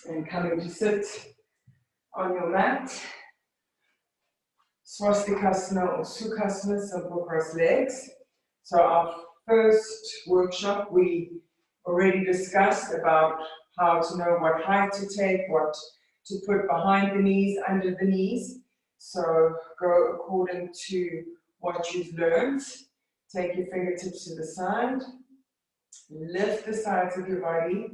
And coming to sit on your mat. Swastikasana or Sukhasana, simple cross legs. So our first workshop, we already discussed about how to know what height to take, what to put behind the knees, under the knees. So go according to what you've learned. Take your fingertips to the side. Lift the sides of your body.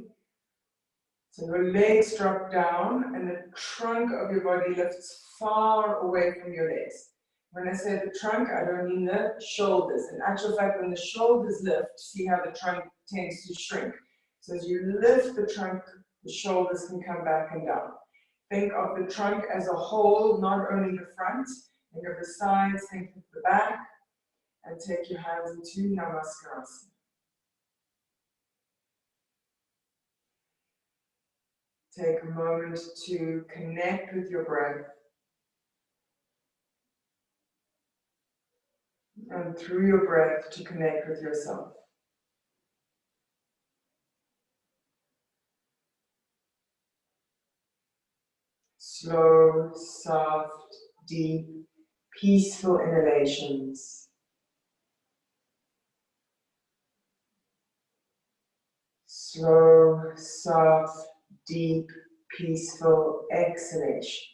So your legs drop down and the trunk of your body lifts far away from your legs. When I say the trunk, I don't mean the shoulders. In actual fact, when the shoulders lift, see how the trunk tends to shrink. So as you lift the trunk, the shoulders can come back and down. Think of the trunk as a whole, not only the front. Think of the sides, think of the back, and take your hands into Namaskarasana. Take a moment to connect with your breath. And through your breath to connect with yourself. Slow, soft, deep, peaceful inhalations. Slow, soft, deep, peaceful exhalations.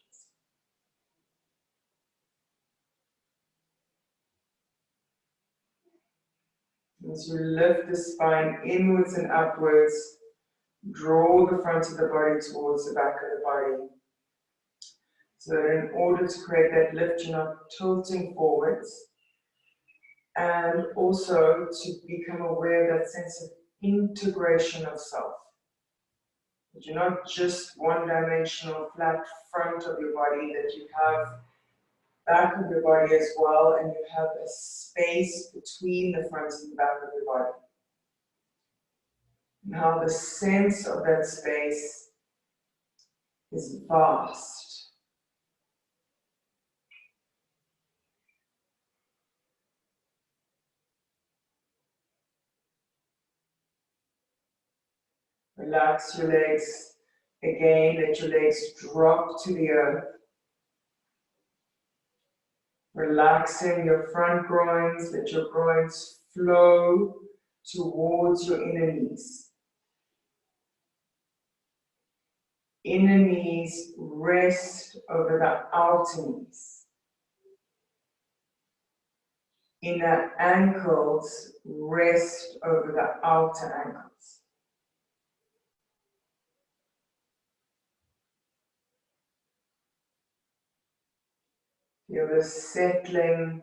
As you lift the spine inwards and upwards, draw the front of the body towards the back of the body. So that in order to create that lift, you're not tilting forwards. And also to become aware of that sense of integration of self. That you're not just one-dimensional flat front of your body, that you have back of your body as well, and you have a space between the front and the back of your body. And how the sense of that space is vast. Relax your legs again, let your legs drop to the earth. Relaxing your front groins, let your groins flow towards your inner knees. Inner knees rest over the outer knees. Inner ankles rest over the outer ankles. Feel the settling,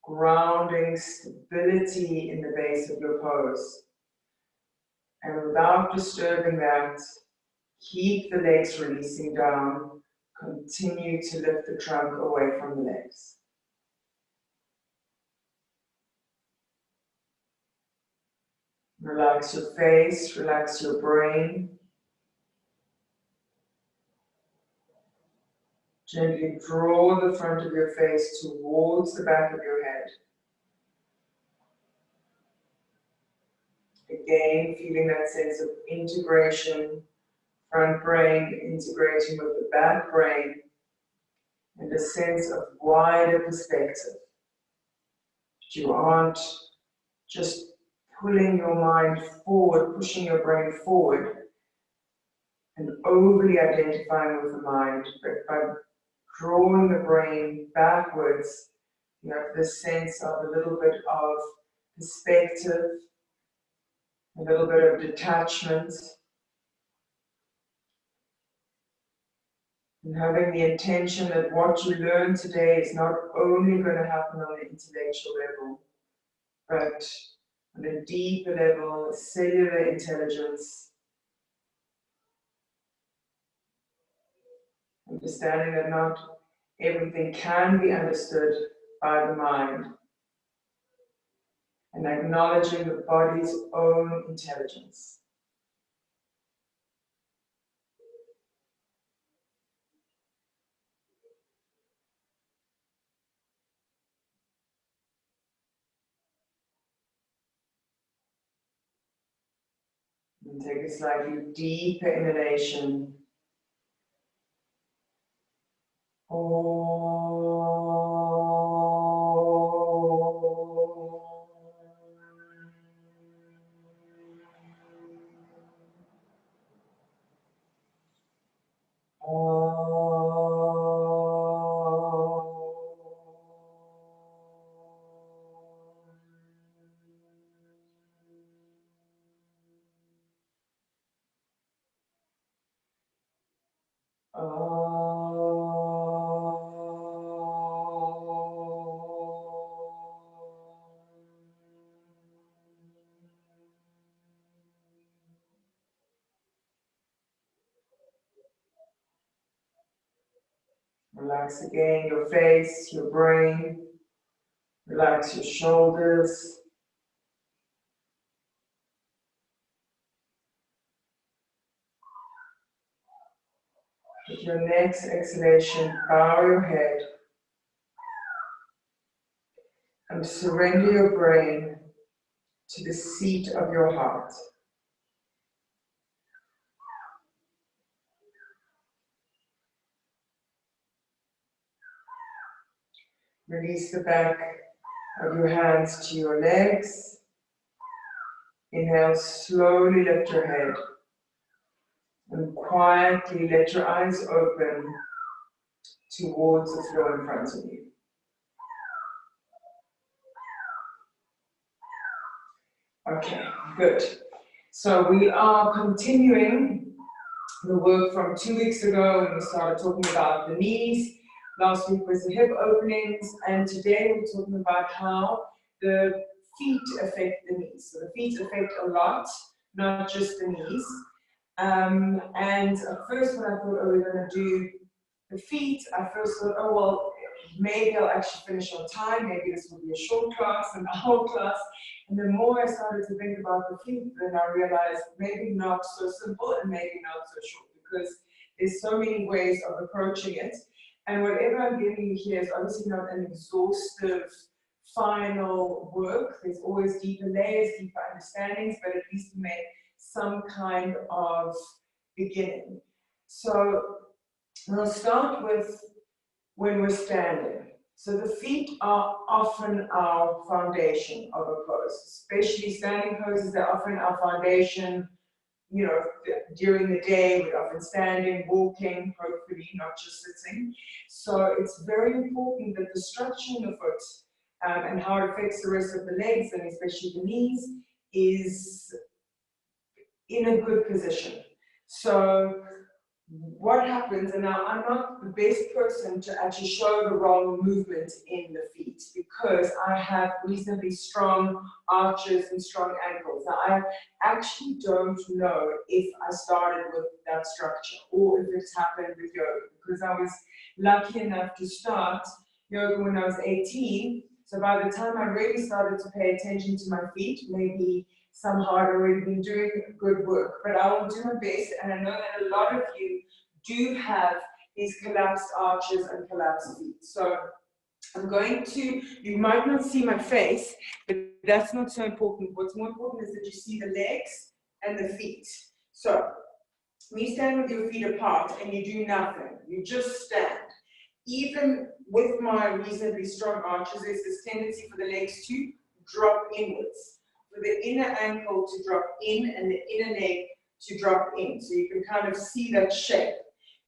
grounding stability in the base of your pose. And without disturbing that, keep the legs releasing down. Continue to lift the trunk away from the legs. Relax your face, relax your brain. Gently draw the front of your face towards the back of your head. Again, feeling that sense of integration, front brain integrating with the back brain, and a sense of wider perspective. You aren't just pulling your mind forward, pushing your brain forward, and overly identifying with the mind, but by drawing the brain backwards, you have this sense of a little bit of perspective, a little bit of detachment, and having the intention that what you learn today is not only going to happen on the intellectual level, but on a deeper level, cellular intelligence, understanding that not everything can be understood by the mind, and acknowledging the body's own intelligence. And take a slightly deeper inhalation Relax again your face, your brain. Relax your shoulders. With your next exhalation, bow your head and surrender your brain to the seat of your heart. Release the back of your hands to your legs. Inhale, slowly lift your head and quietly let your eyes open towards the floor in front of you. Okay, good. So we are continuing the work from 2 weeks ago when we started talking about the knees. Last week was the hip openings, and today we're talking about how the feet affect the knees. So the feet affect a lot, not just the knees. And at first when I thought, oh, we're going to do the feet, I first thought, oh, well, maybe I'll actually finish on time. Maybe this will be a short class, an hour class. And the more I started to think about the feet, then I realized maybe not so simple and maybe not so short, because there's so many ways of approaching it. And whatever I'm giving you here is obviously not an exhaustive final work. There's always deeper layers, deeper understandings, but at least to make some kind of beginning. So we'll start with when we're standing. So the feet are often our foundation of a pose, especially standing poses. They're often our foundation, you know, during the day. We're often standing, walking, hopefully not just sitting. So it's very important that the structure in the foot and how it affects the rest of the legs and especially the knees is in a good position. So what happens, and now I'm not the best person to actually show the wrong movement in the feet because I have reasonably strong arches and strong ankles. Now I actually don't know if I started with that structure or if it's happened with yoga, because I was lucky enough to start yoga when I was 18. So by the time I really started to pay attention to my feet, maybe somehow I'd already been doing good work, but I will do my best, and I know that a lot of you do have these collapsed arches and collapsed feet. So I'm going to, you might not see my face, but that's not so important. What's more important is that you see the legs and the feet. So when you stand with your feet apart and you do nothing, you just stand. Even with my reasonably strong arches, there's this tendency for the legs to drop inwards, for the inner ankle to drop in and the inner leg to drop in. So you can kind of see that shape.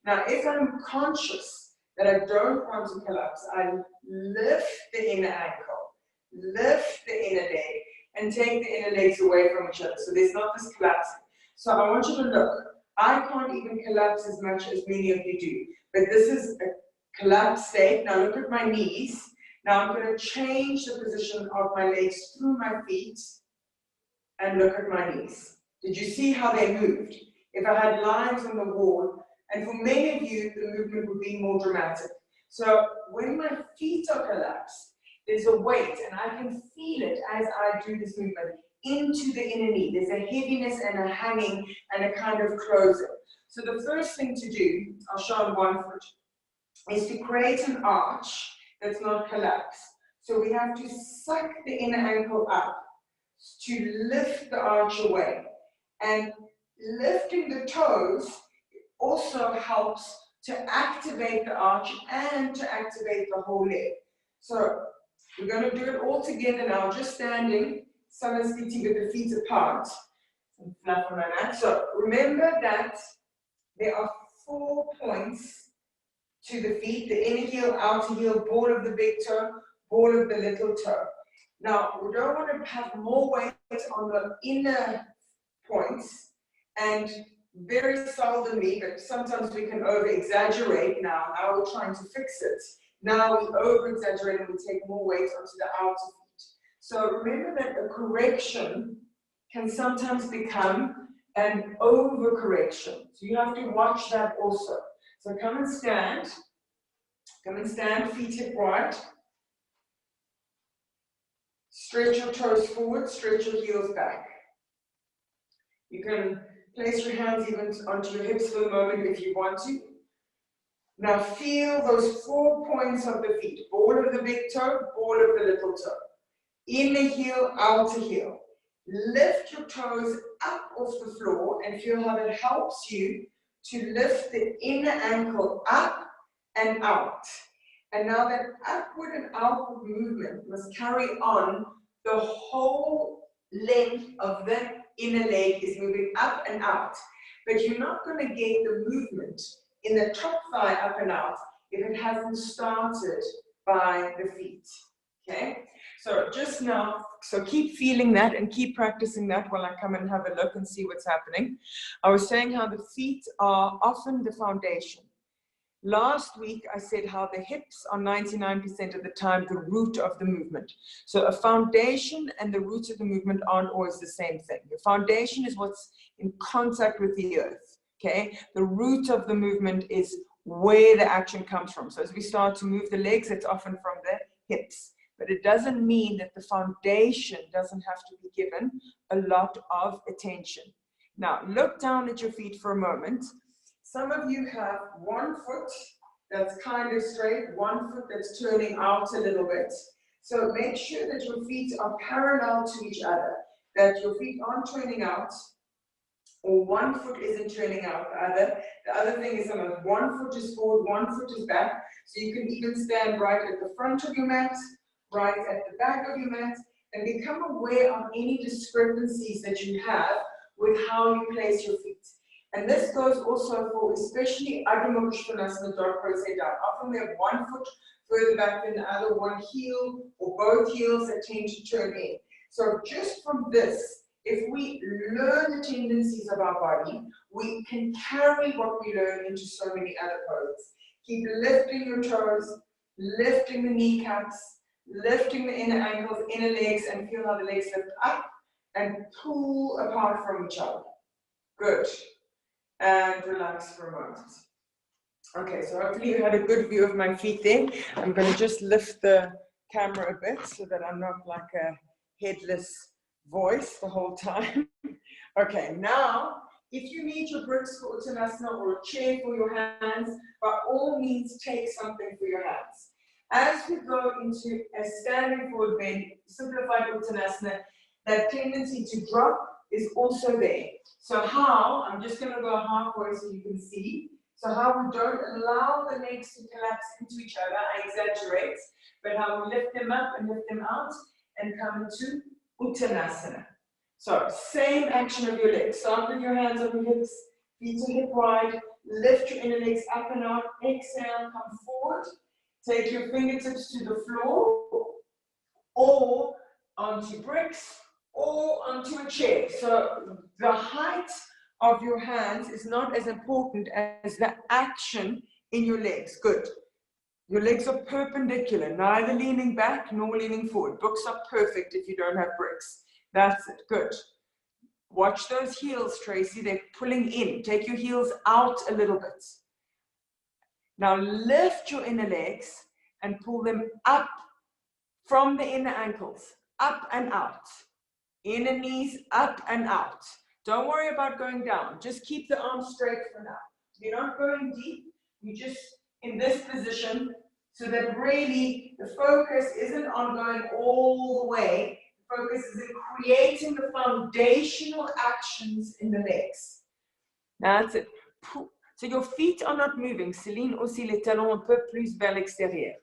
Now, if I'm conscious that I don't want to collapse, I lift the inner ankle, lift the inner leg, and take the inner legs away from each other. So there's not this collapsing. So I want you to look. I can't even collapse as much as many of you do, but this is a collapsed state. Now look at my knees. Now I'm going to change the position of my legs through my feet and look at my knees. Did you see how they moved? If I had lines on the wall, and for many of you, the movement would be more dramatic. So when my feet are collapsed, there's a weight, and I can feel it as I do this movement into the inner knee. There's a heaviness and a hanging and a kind of closing. So the first thing to do, I'll show on one foot, is to create an arch that's not collapsed. So we have to suck the inner ankle up to lift the arch away. And lifting the toes also helps to activate the arch and to activate the whole leg. So we're going to do it all together now, just standing, Samasthiti with the feet apart. And flat on my mat. So remember that there are 4 points to the feet: the inner heel, outer heel, ball of the big toe, ball of the little toe. Now, we don't want to have more weight on the inner points, and very seldomly, but sometimes we can over-exaggerate now. Now we're trying to fix it. Now we over-exaggerate and we take more weight onto the outer feet. So remember that a correction can sometimes become an overcorrection. So you have to watch that also. So come and stand. Come and stand, feet hip wide. Stretch your toes forward, stretch your heels back. You can place your hands even onto your hips for a moment if you want to. Now feel those 4 points of the feet. Ball of the big toe, ball of the little toe. Inner heel, outer heel. Lift your toes up off the floor and feel how that helps you to lift the inner ankle up and out. And now that upward and outward movement must carry on. The whole length of the inner leg is moving up and out. But you're not going to get the movement in the top thigh up and out if it hasn't started by the feet. Okay? So just now, so keep feeling that and keep practicing that while I come and have a look and see what's happening. I was saying how the feet are often the foundation. Last week, I said how the hips are 99% of the time the root of the movement. So a foundation and the root of the movement aren't always the same thing. The foundation is what's in contact with the earth, okay? The root of the movement is where the action comes from. So as we start to move the legs, it's often from the hips. But it doesn't mean that the foundation doesn't have to be given a lot of attention. Now, look down at your feet for a moment. Some of you have one foot that's kind of straight, one foot that's turning out a little bit. So make sure that your feet are parallel to each other, that your feet aren't turning out, or one foot isn't turning out the other. The other thing is sometimes one foot is forward, one foot is back. So you can even stand right at the front of your mat, right at the back of your mat, and become aware of any discrepancies that you have with how you place your feet. And this goes also for especially Adho Mukha Svanasana, dog pose down. Often we have one foot further back than the other, one heel or both heels that tend to turn in. So just from this, if we learn the tendencies of our body, we can carry what we learn into so many other poses. Keep lifting your toes, lifting the kneecaps, lifting the inner ankles, inner legs, and feel how the legs lift up and pull apart from each other. Good. And relax for a moment. Okay, so hopefully you had a good view of my feet there. I'm going to just lift the camera a bit so that I'm not like a headless voice the whole time. Okay, now, if you need your bricks for Uttanasana or a chair for your hands, by all means take something for your hands. As we go into a standing forward bend, simplified Uttanasana, that tendency to drop is also there. So how, I'm just going to go halfway so you can see. So how we don't allow the legs to collapse into each other, I exaggerate, but how we lift them up and lift them out and come into Uttanasana. So same action of your legs. Start with your hands on your hips, feet are hip wide, lift your inner legs up and out, exhale, come forward, take your fingertips to the floor or onto bricks, or onto a chair. So the height of your hands is not as important as the action in your legs. Good. Your legs are perpendicular, neither leaning back nor leaning forward. Books are perfect if you don't have bricks. That's it. Good. Watch those heels, Tracy. They're pulling in. Take your heels out a little bit. Now lift your inner legs and pull them up from the inner ankles, up and out. Inner knees up and out. Don't worry about going down. Just keep the arms straight for now. You're not going deep. You're just in this position so that really the focus isn't on going all the way. The focus is in creating the foundational actions in the legs. That's it. So your feet are not moving. Céline aussi les talons un peu plus vers l'extérieur.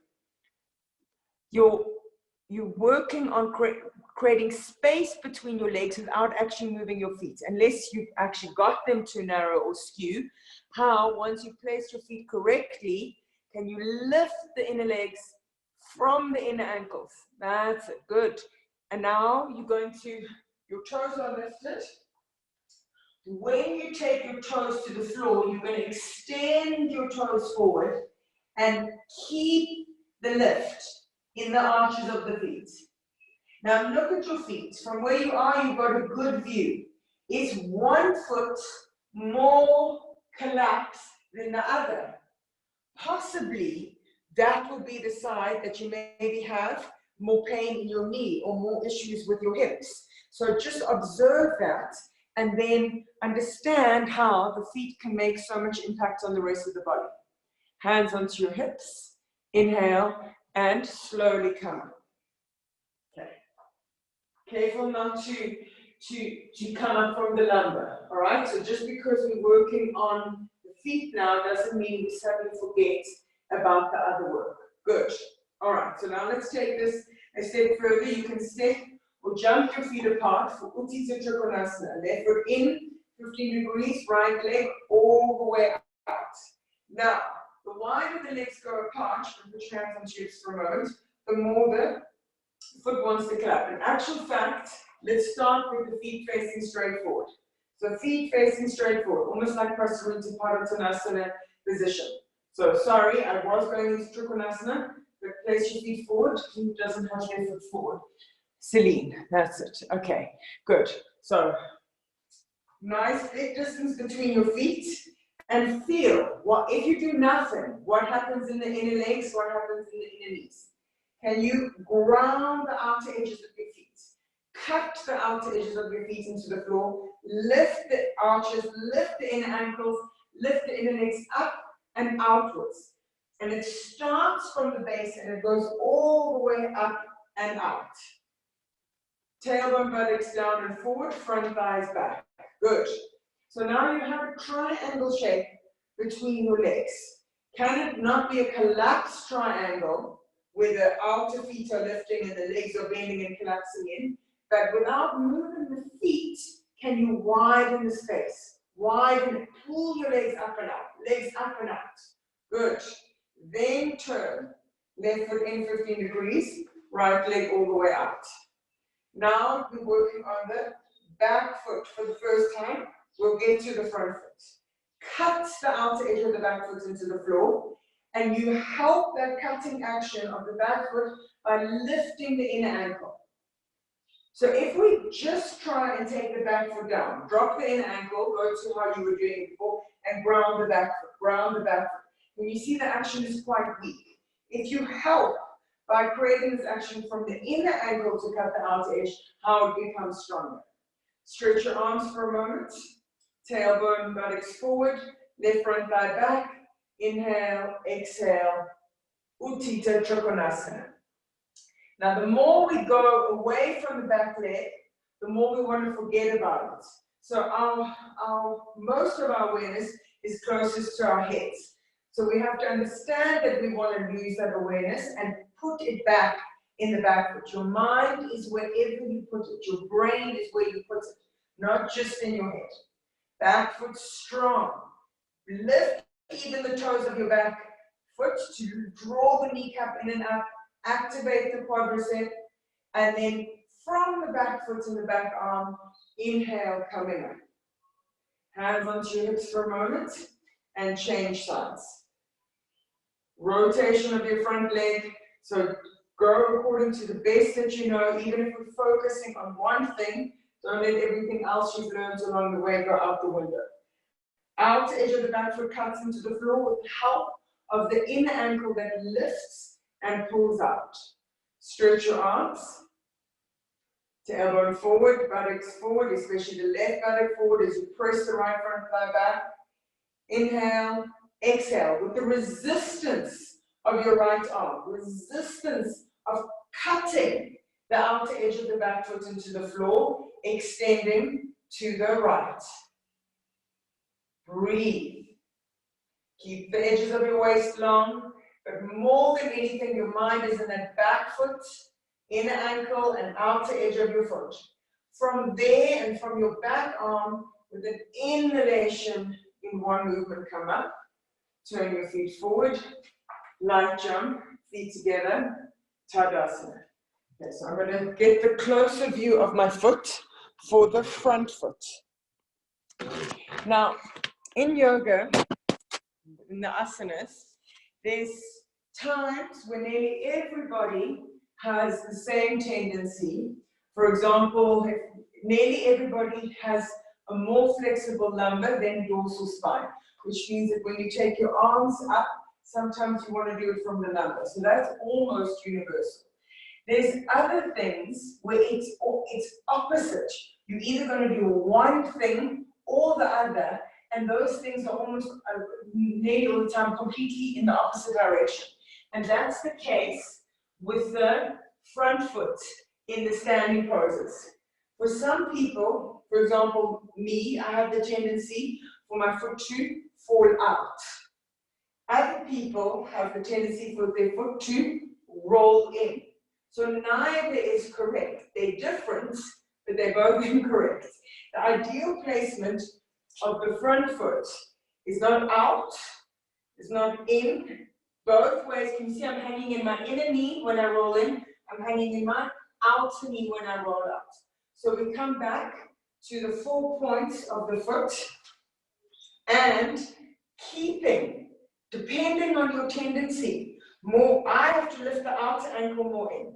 You're working on creating space between your legs without actually moving your feet, unless you've actually got them too narrow or skew. How, once you place your feet correctly, can you lift the inner legs from the inner ankles? That's it, good. And now you're going to, your toes are lifted. When you take your toes to the floor, you're going to extend your toes forward and keep the lift in the arches of the feet. Now look at your feet. From where you are, you've got a good view. Is one foot more collapsed than the other? Possibly that will be the side that you maybe have more pain in your knee or more issues with your hips. So just observe that and then understand how the feet can make so much impact on the rest of the body. Hands onto your hips. Inhale and slowly come up. Okay. Careful not to come up from the lumbar. All right. So just because we're working on the feet now doesn't mean we suddenly forget about the other work. Good. All right. So now let's take this a step further. You can step or jump your feet apart for Untitled Chapter. Left foot in, 15 degrees, right leg all the way out. Now, the wider the legs go apart, you can put your hands on your hips for a moment, the more the foot wants to clap. In actual fact, let's start with the feet facing straight forward. So feet facing straight forward, almost like Virasana position. So sorry, I was going into Trikonasana, but place your feet forward. He doesn't have their foot forward. Céline, that's it. Okay, good. So nice big distance between your feet. And feel, what if you do nothing, what happens in the inner legs, what happens in the inner knees? Can you ground the outer edges of your feet? Cut the outer edges of your feet into the floor, lift the arches, lift the inner ankles, lift the inner legs up and outwards. And it starts from the base and it goes all the way up and out. Tailbone, buttocks down and forward, front thighs back. Good. So now you have a triangle shape between your legs. Can it not be a collapsed triangle where the outer feet are lifting and the legs are bending and collapsing in? But without moving the feet, can you widen the space? Widen it. Pull your legs up and out. Legs up and out. Good. Then turn. Left foot in 15 degrees. Right leg all the way out. Now we're working on the back foot for the first time. We'll get to the front foot. Cut the outer edge of the back foot into the floor, and you help that cutting action of the back foot by lifting the inner ankle. So if we just try and take the back foot down, drop the inner ankle, go to how you were doing it before, and ground the back foot, ground the back foot. When you see the action is quite weak. If you help by creating this action from the inner ankle to cut the outer edge, how it becomes stronger. Stretch your arms for a moment. Tailbone, buttocks forward. Left front thigh back. Inhale, exhale. Untitled Chapter. Now, the more we go away from the back leg, the more we want to forget about it. So most of our awareness is closest to our heads. So we have to understand that we want to lose that awareness and put it back in the back foot. Your mind is wherever you put it. Your brain is where you put it, not just in your head. Back foot strong. Lift even the toes of your back foot to draw the kneecap in and up. Activate the quadricep. And then from the back foot and the back arm, inhale, coming up. Hands onto your hips for a moment and change sides. Rotation of your front leg. So go according to the best that you know. Even if we're focusing on one thing, don't let everything else you've learned along the way go out the window. Outer edge of the back foot cuts into the floor with the help of the inner ankle that lifts and pulls out. Stretch your arms. Tailbone forward, buttocks forward, especially the left buttock forward as you press the right front thigh back. Inhale, exhale with the resistance of your right arm, resistance of cutting the outer edge of the back foot into the floor, extending to the right. Breathe. Keep the edges of your waist long, but more than anything, your mind is in that back foot, inner ankle, and outer edge of your foot. From there and from your back arm, with an inhalation in one movement, come up. Turn your feet forward, light jump, feet together, Tadasana. Okay, so I'm going to get the closer view of my foot for the front foot. Now, in yoga, in the asanas, there's times when nearly everybody has the same tendency. For example, nearly everybody has a more flexible lumbar than dorsal spine, which means that when you take your arms up, sometimes you want to do it from the lumbar. So that's almost universal. There's other things where it's opposite. You're either going to do one thing or the other, and those things are almost nearly all the time completely in the opposite direction. And that's the case with the front foot in the standing poses. For some people, for example, me, I have the tendency for my foot to fall out. Other people have the tendency for their foot to roll in. So neither is correct. They're different, but they're both incorrect. The ideal placement of the front foot is not out, it's not in, both ways. Can you see I'm hanging in my inner knee when I roll in, I'm hanging in my outer knee when I roll out. So we come back to the 4 points of the foot and keeping, depending on your tendency, more, I have to lift the outer ankle more in.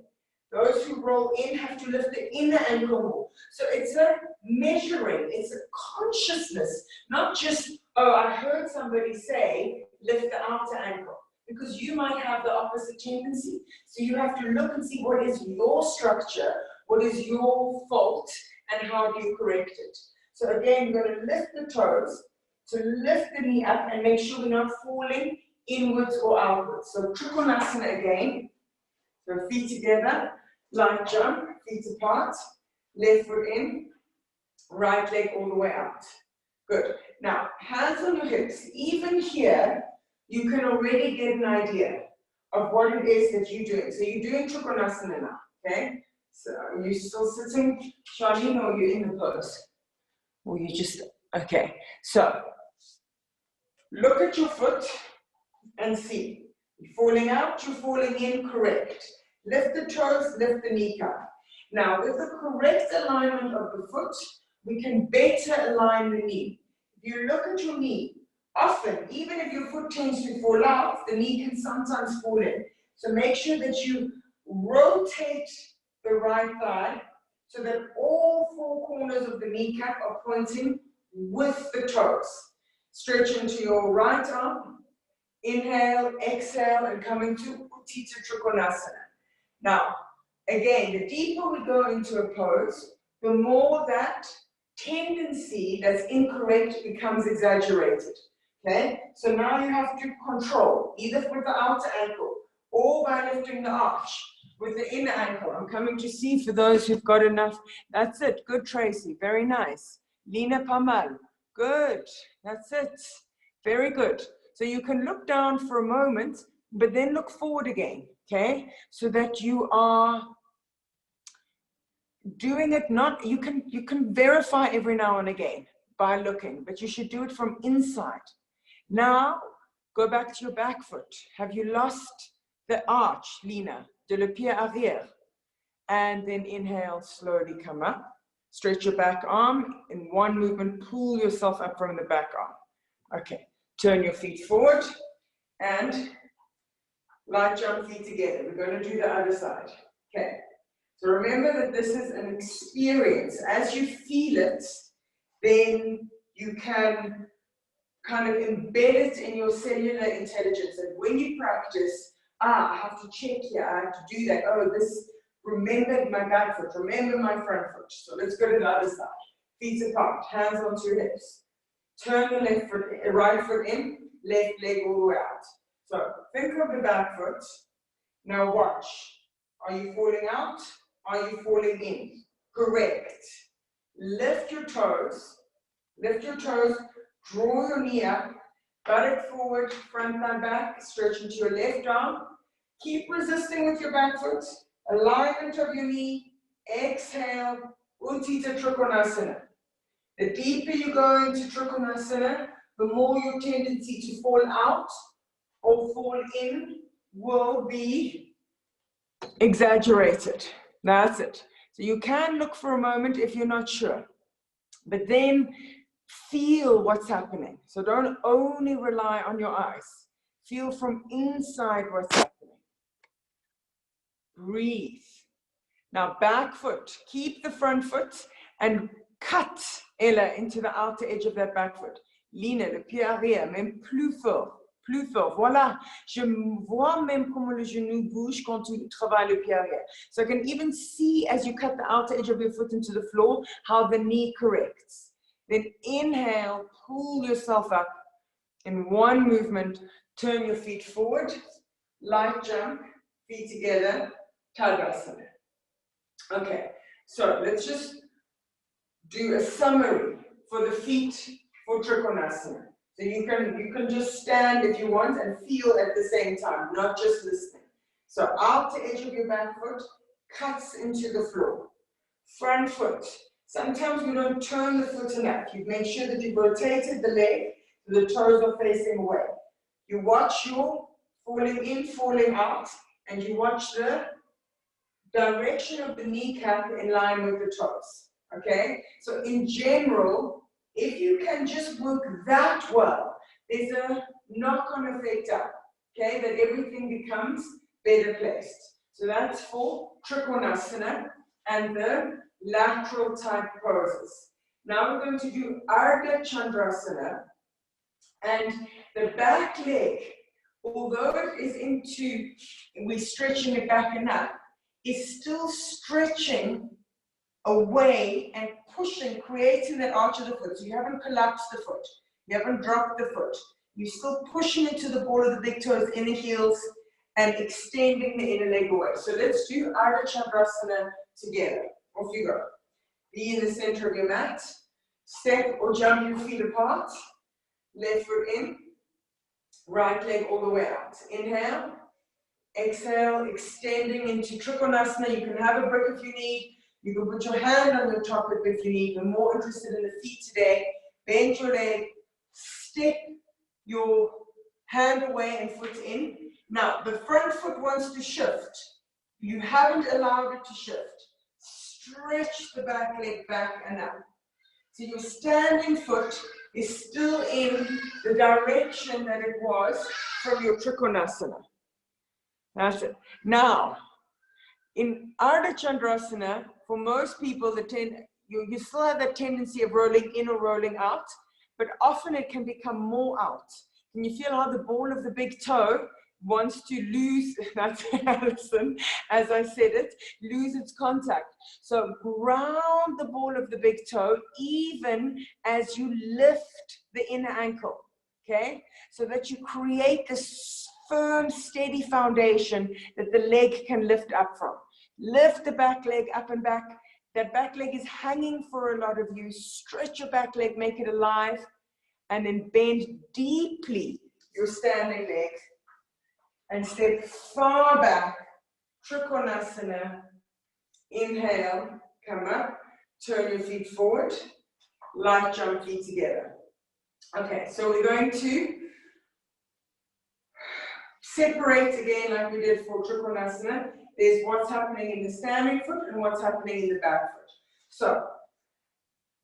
Those who roll in have to lift the inner ankle more. So it's a measuring, it's a consciousness, not just, oh, I heard somebody say, lift the outer ankle, because you might have the opposite tendency. So you have to look and see what is your structure, what is your fault, and how do you correct it. So again, you're going to lift the toes, to lift the knee up and make sure we're not falling inwards or outwards. So Trikonasana again. So feet together, light jump, feet apart, left foot in, right leg all the way out. Good. Now, hands on your hips. Even here, you can already get an idea of what it is that you're doing. So you're doing Trikonasana now, okay? So are you still sitting, Charlene, or you're in the pose? Or you just, okay. So, look at your foot and see. You're falling out, you're falling in, correct. Lift the toes, lift the kneecap. Now, with the correct alignment of the foot, we can better align the knee. If you look at your knee, often, even if your foot tends to fall out, the knee can sometimes fall in. So make sure that you rotate the right thigh so that all 4 corners of the kneecap are pointing with the toes. Stretch into your right arm. Inhale, exhale, and coming to Utthita Trikonasana. Now, again, the deeper we go into a pose, the more that tendency that's incorrect becomes exaggerated. Okay? So now you have to control, either with the outer ankle or by lifting the arch with the inner ankle. I'm coming to see for those who've got enough. That's it. Good, Tracy. Very nice. Lina Pamal. Good. That's it. Very good. So you can look down for a moment, but then look forward again, okay? So that you are doing it not, you can verify every now and again by looking, but you should do it from inside. Now, go back to your back foot. Have you lost the arch, Lina? De le pied arrière. And then inhale, slowly come up. Stretch your back arm. In one movement, pull yourself up from the back arm. Okay. Turn your feet forward and light jump feet together. We're going to do the other side. Okay. So remember that this is an experience. As you feel it, then you can kind of embed it in your cellular intelligence. And when you practice, I have to check here, I have to do that. Oh, this, remember my back foot, remember my front foot. So let's go to the other side. Feet apart, hands onto your hips. Turn the left foot, right foot in, left leg all the way out. So think of the back foot. Now watch. Are you falling out? Are you falling in? Correct. Lift your toes, draw your knee up, Buttock forward, front thigh back, stretch into your left arm. Keep resisting with your back foot. Alignment of your knee. Exhale, Uttita Trikonasana. The deeper you go into Trikonasana, the more your tendency to fall out or fall in will be exaggerated. That's it. So you can look for a moment if you're not sure, but then feel what's happening. So don't only rely on your eyes. Feel from inside what's happening. Breathe. Now back foot. Keep the front foot and cut Ella into the outer edge of that back foot. Ligne le pied arrière, même plus fort. Plus fort. Voilà. Je vois même comment le genou bouge quand tu travailles le pied arrière. So I can even see as you cut the outer edge of your foot into the floor, how the knee corrects. Then inhale, pull yourself up in one movement, turn your feet forward, light jump, feet together, Tadasana. Okay, so let's just do a summary for the feet for Trikonasana. So you can just stand if you want and feel at the same time, not just listening. So outer edge of your back foot cuts into the floor. Front foot. Sometimes we don't turn the foot enough. You make sure that you've rotated the leg so the toes are facing away. You watch your falling in, falling out, and you watch the direction of the kneecap in line with the toes. Okay? So in general, if you can just work that well, there's a knock-on effect up, okay, that everything becomes better placed. So that's for Trikonasana and the lateral type poses. Now we're going to do Ardha Chandrasana, and the back leg, although it is into, we're stretching it back and up, is still stretching away and pushing, creating that arch of the foot. So you haven't collapsed the foot. You haven't dropped the foot. You're still pushing into the ball of the big toes, inner heels, and extending the inner leg away. So let's do Ardha Chandrasana together. Off you go. Be in the center of your mat. Step or jump your feet apart. Left foot in. Right leg all the way out. Inhale. Exhale, extending into Trikonasana. You can have a brick if you need. You can put your hand on your top hip if you need. We're more interested in the feet today. Bend your leg, step your hand away and foot in. Now, the front foot wants to shift. You haven't allowed it to shift. Stretch the back leg back and up. So your standing foot is still in the direction that it was from your Trikonasana. That's it. Now, in Ardha Chandrasana, for most people, you still have that tendency of rolling in or rolling out, but often it can become more out. Can you feel how the ball of the big toe wants to lose, that's Alison, as I said it, lose its contact. So ground the ball of the big toe even as you lift the inner ankle, okay? So that you create this firm, steady foundation that the leg can lift up from. Lift the back leg up and back. That back leg is hanging for a lot of you. Stretch your back leg, make it alive, and then bend deeply your standing leg and step far back. Trikonasana. Inhale, come up, turn your feet forward, light jump feet together. Okay, so we're going to separate again like we did for Trikonasana. There's what's happening in the standing foot and what's happening in the back foot. So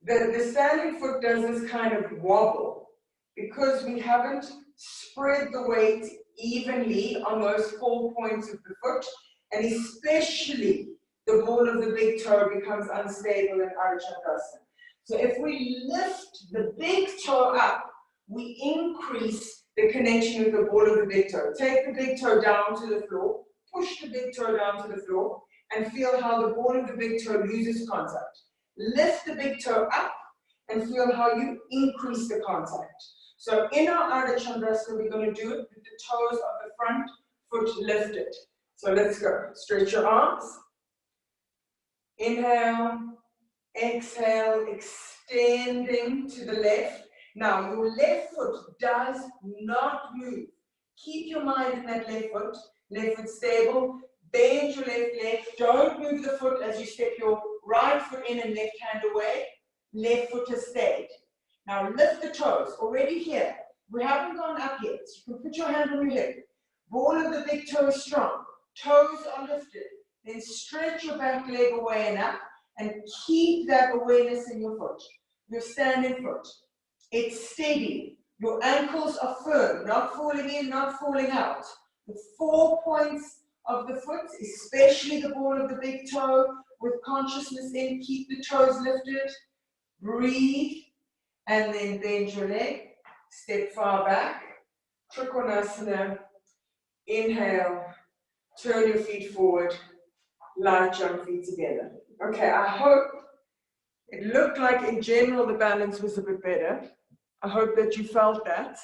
the standing foot does this kind of wobble because we haven't spread the weight evenly on those 4 points of the foot, and especially the ball of the big toe becomes unstable in Ardha Chandrasana. So if we lift the big toe up, we increase the connection with the ball of the big toe. Take the big toe down to the floor, push the big toe down to the floor, and feel how the ball of the big toe loses contact. Lift the big toe up and feel how you increase the contact. So in our Ardha Chandrasana, we're going to do it with the toes of the front foot lifted. So let's go. Stretch your arms. Inhale, exhale, extending to the left. Now, your left foot does not move. Keep your mind in that left foot stable. Bend your left leg. Don't move the foot as you step your right foot in and left hand away. Left foot has stayed. Now, lift the toes. Already here. We haven't gone up yet. You can put your hand on your hip. Ball of the big toe is strong. Toes are lifted. Then stretch your back leg away and up. And keep that awareness in your foot. Your standing foot. It's steady. Your ankles are firm, not falling in, not falling out. The 4 points of the foot, especially the ball of the big toe, with consciousness in, keep the toes lifted. Breathe, and then bend your leg. Step far back. Trikonasana. Inhale. Turn your feet forward. Light jump feet together. Okay, I hope it looked like in general the balance was a bit better. I hope that you felt that.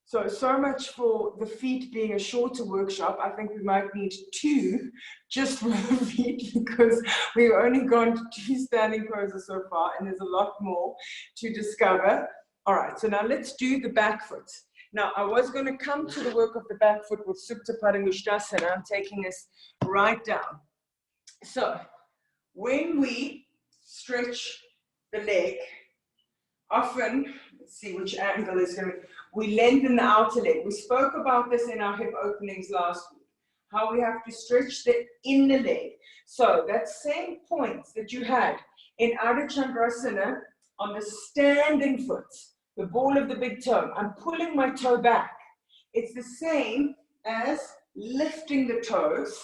So much for the feet being a shorter workshop. I think we might need 2 just for the feet because we've only gone to 2 standing poses so far and there's a lot more to discover. All right, so now let's do the back foot. Now, I was going to come to the work of the back foot with Supta Padangusthasana. I'm taking us right down. So, when we stretch the leg, often, let's see which angle is going to, we lengthen the outer leg. We spoke about this in our hip openings last week, how we have to stretch the inner leg. So, that same point that you had in Ardha Chandrasana on the standing foot, the ball of the big toe, I'm pulling my toe back. It's the same as lifting the toes.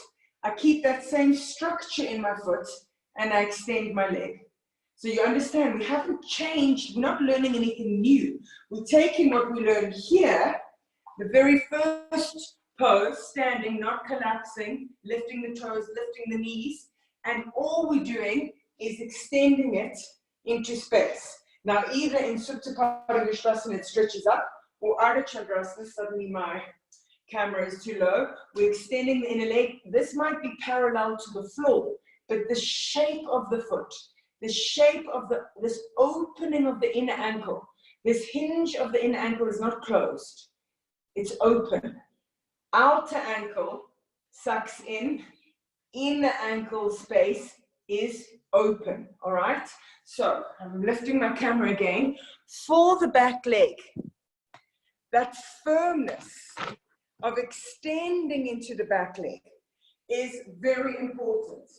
I keep that same structure in my foot and I extend my leg. So you understand, we haven't changed, we're not learning anything new. We're taking what we learned here, the very first pose, standing, not collapsing, lifting the toes, lifting the knees, and all we're doing is extending it into space. Now, either in Supta Padangusthasana it stretches up, or Ardha Chandrasana, suddenly my camera is too low, we're extending the inner leg. This might be parallel to the floor, but the shape of the foot, the shape of this opening of the inner ankle, this hinge of the inner ankle is not closed, it's open. Outer ankle sucks in, inner ankle space is open, all right? So, I'm lifting my camera again. For the back leg, that firmness of extending into the back leg is very important.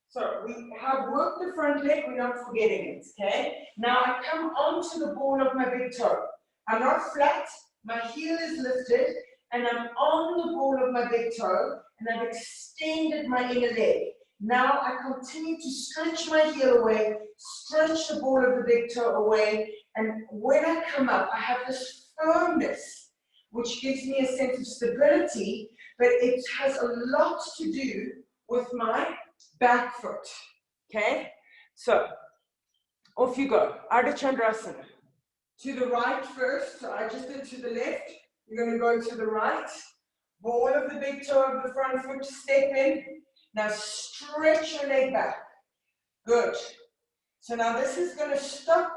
So, we have worked the front leg, we're not forgetting it, okay? Now, I come onto the ball of my big toe. I'm not flat, my heel is lifted, and I'm on the ball of my big toe, and I've extended my inner leg. Now I continue to stretch my heel away, stretch the ball of the big toe away, and when I come up, I have this firmness, which gives me a sense of stability, but it has a lot to do with my back foot, okay? So, off you go, Ardha Chandrasana. To the right first, so I just did to the left, you're going to go to the right, ball of the big toe of the front foot, step in. Now stretch your leg back. Good. So now this is going to stop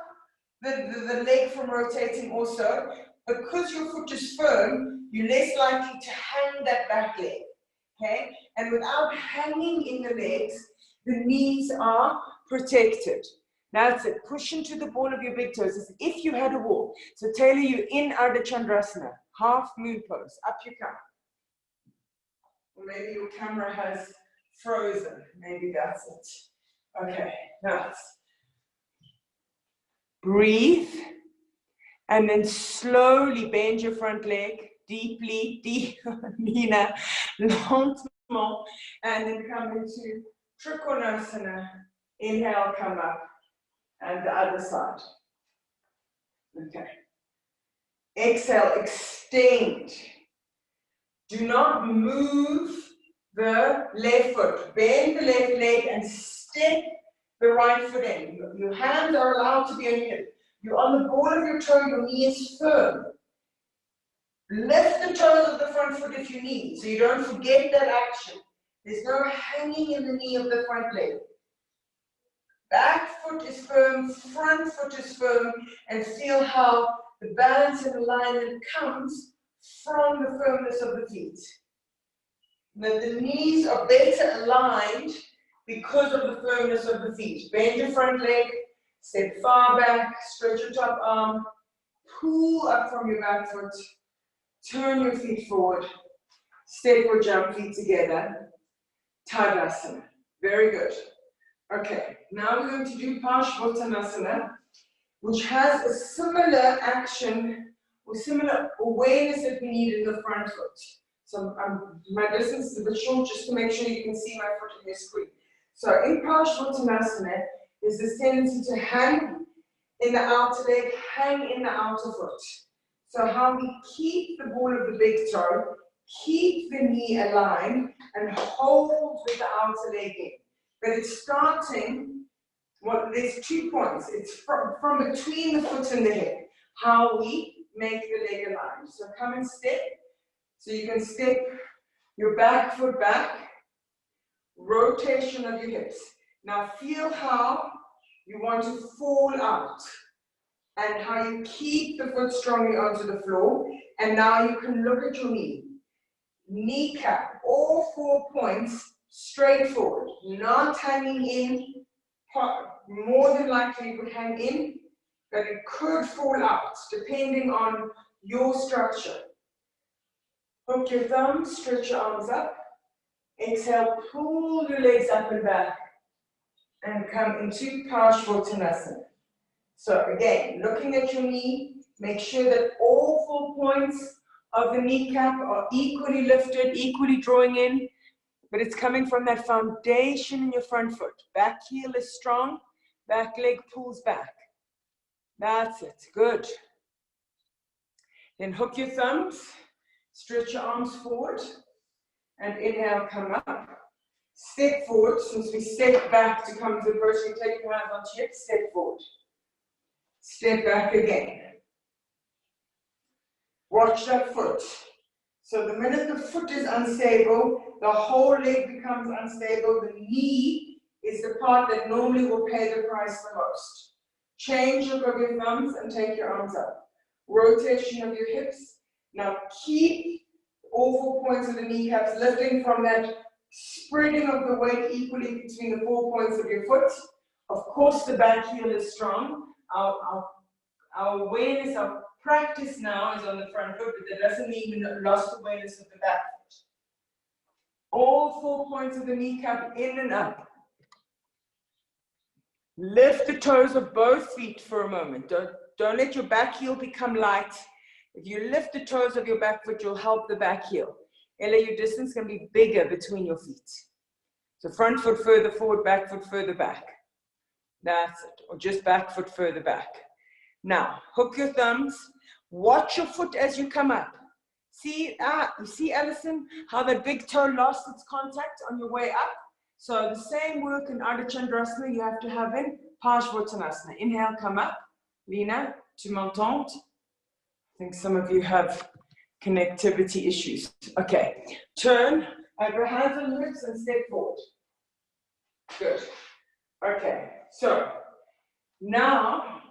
the leg from rotating also. Because your foot is firm, you're less likely to hang that back leg. Okay? And without hanging in the legs, the knees are protected. Now that's it. Push into the ball of your big toes as if you had a wall. So Taylor, you're in Ardha Chandrasana. Half moon pose. Up you come. Or maybe your camera has frozen. Maybe that's it. Okay, nice. Breathe. And then slowly bend your front leg. Deeply, deep, Nina, lentement. And then come into Trikonasana. Inhale, come up. And the other side. Okay. Exhale, extend. Do not move the left foot. Bend the left leg and step the right foot in. Your hands are allowed to be on your hip. You're on the ball of your toe, your knee is firm. Lift the toes of the front foot if you need, so you don't forget that action. There's no hanging in the knee of the front leg. Back foot is firm, front foot is firm, and feel how the balance and alignment comes from the firmness of the feet. Now the knees are better aligned because of the firmness of the feet. Bend your front leg, step far back, stretch your top arm, pull up from your back foot, turn your feet forward, step or jump feet together, Tadasana. Very good. Okay, now we're going to do Parsvottanasana, which has a similar action or similar awareness that we need in the front foot. So my distance is a bit short just to make sure you can see my foot on your screen. So in Parsvottanasana, there's this tendency to hang in the outer leg, hang in the outer foot. So how we keep the ball of the big toe, keep the knee aligned, and hold with the outer leg in. But it's starting, well, there's 2 points. It's from between the foot and the hip, how we make the leg aligned. So come and step. So you can step your back foot back, rotation of your hips. Now feel how you want to fall out and how you keep the foot strongly onto the floor. And now you can look at your knee. Kneecap, all 4 points straight forward, not hanging in. More than likely it would hang in, but it could fall out depending on your structure. Hook your thumbs, stretch your arms up. Exhale, pull your legs up and back and come into Parsvottanasana. So again, looking at your knee, make sure that all 4 points of the kneecap are equally lifted, equally drawing in, but it's coming from that foundation in your front foot. Back heel is strong, back leg pulls back. That's it, good. Then hook your thumbs, stretch your arms forward, and inhale, come up. Step forward, since we step back to come to the person, take your hands onto your hips, step forward. Step back again. Watch that foot. So the minute the foot is unstable, the whole leg becomes unstable. The knee is the part that normally will pay the price the most. Change your of your thumbs and take your arms up. Rotation of your hips. Now keep all 4 points of the kneecaps lifting from that spreading of the weight equally between the 4 points of your foot. Of course, the back heel is strong. Our awareness, our practice now is on the front foot, but that doesn't mean we lost awareness of the back foot. All 4 points of the kneecap in and up. Lift the toes of both feet for a moment. Don't let your back heel become light. If you lift the toes of your back foot, you'll help the back heel. Ella, your distance can be bigger between your feet. So front foot further forward, back foot further back. That's it. Or just back foot further back. Now, hook your thumbs. Watch your foot as you come up. See, you see, Alison, how that big toe lost its contact on your way up? So the same work in Ardha Chandrasana you have to have in Parsvottanasana. Inhale, come up. Lina, tu m'entends? I think some of you have connectivity issues. Okay, turn, have your hands on your hips and step forward. Good. Okay, so now,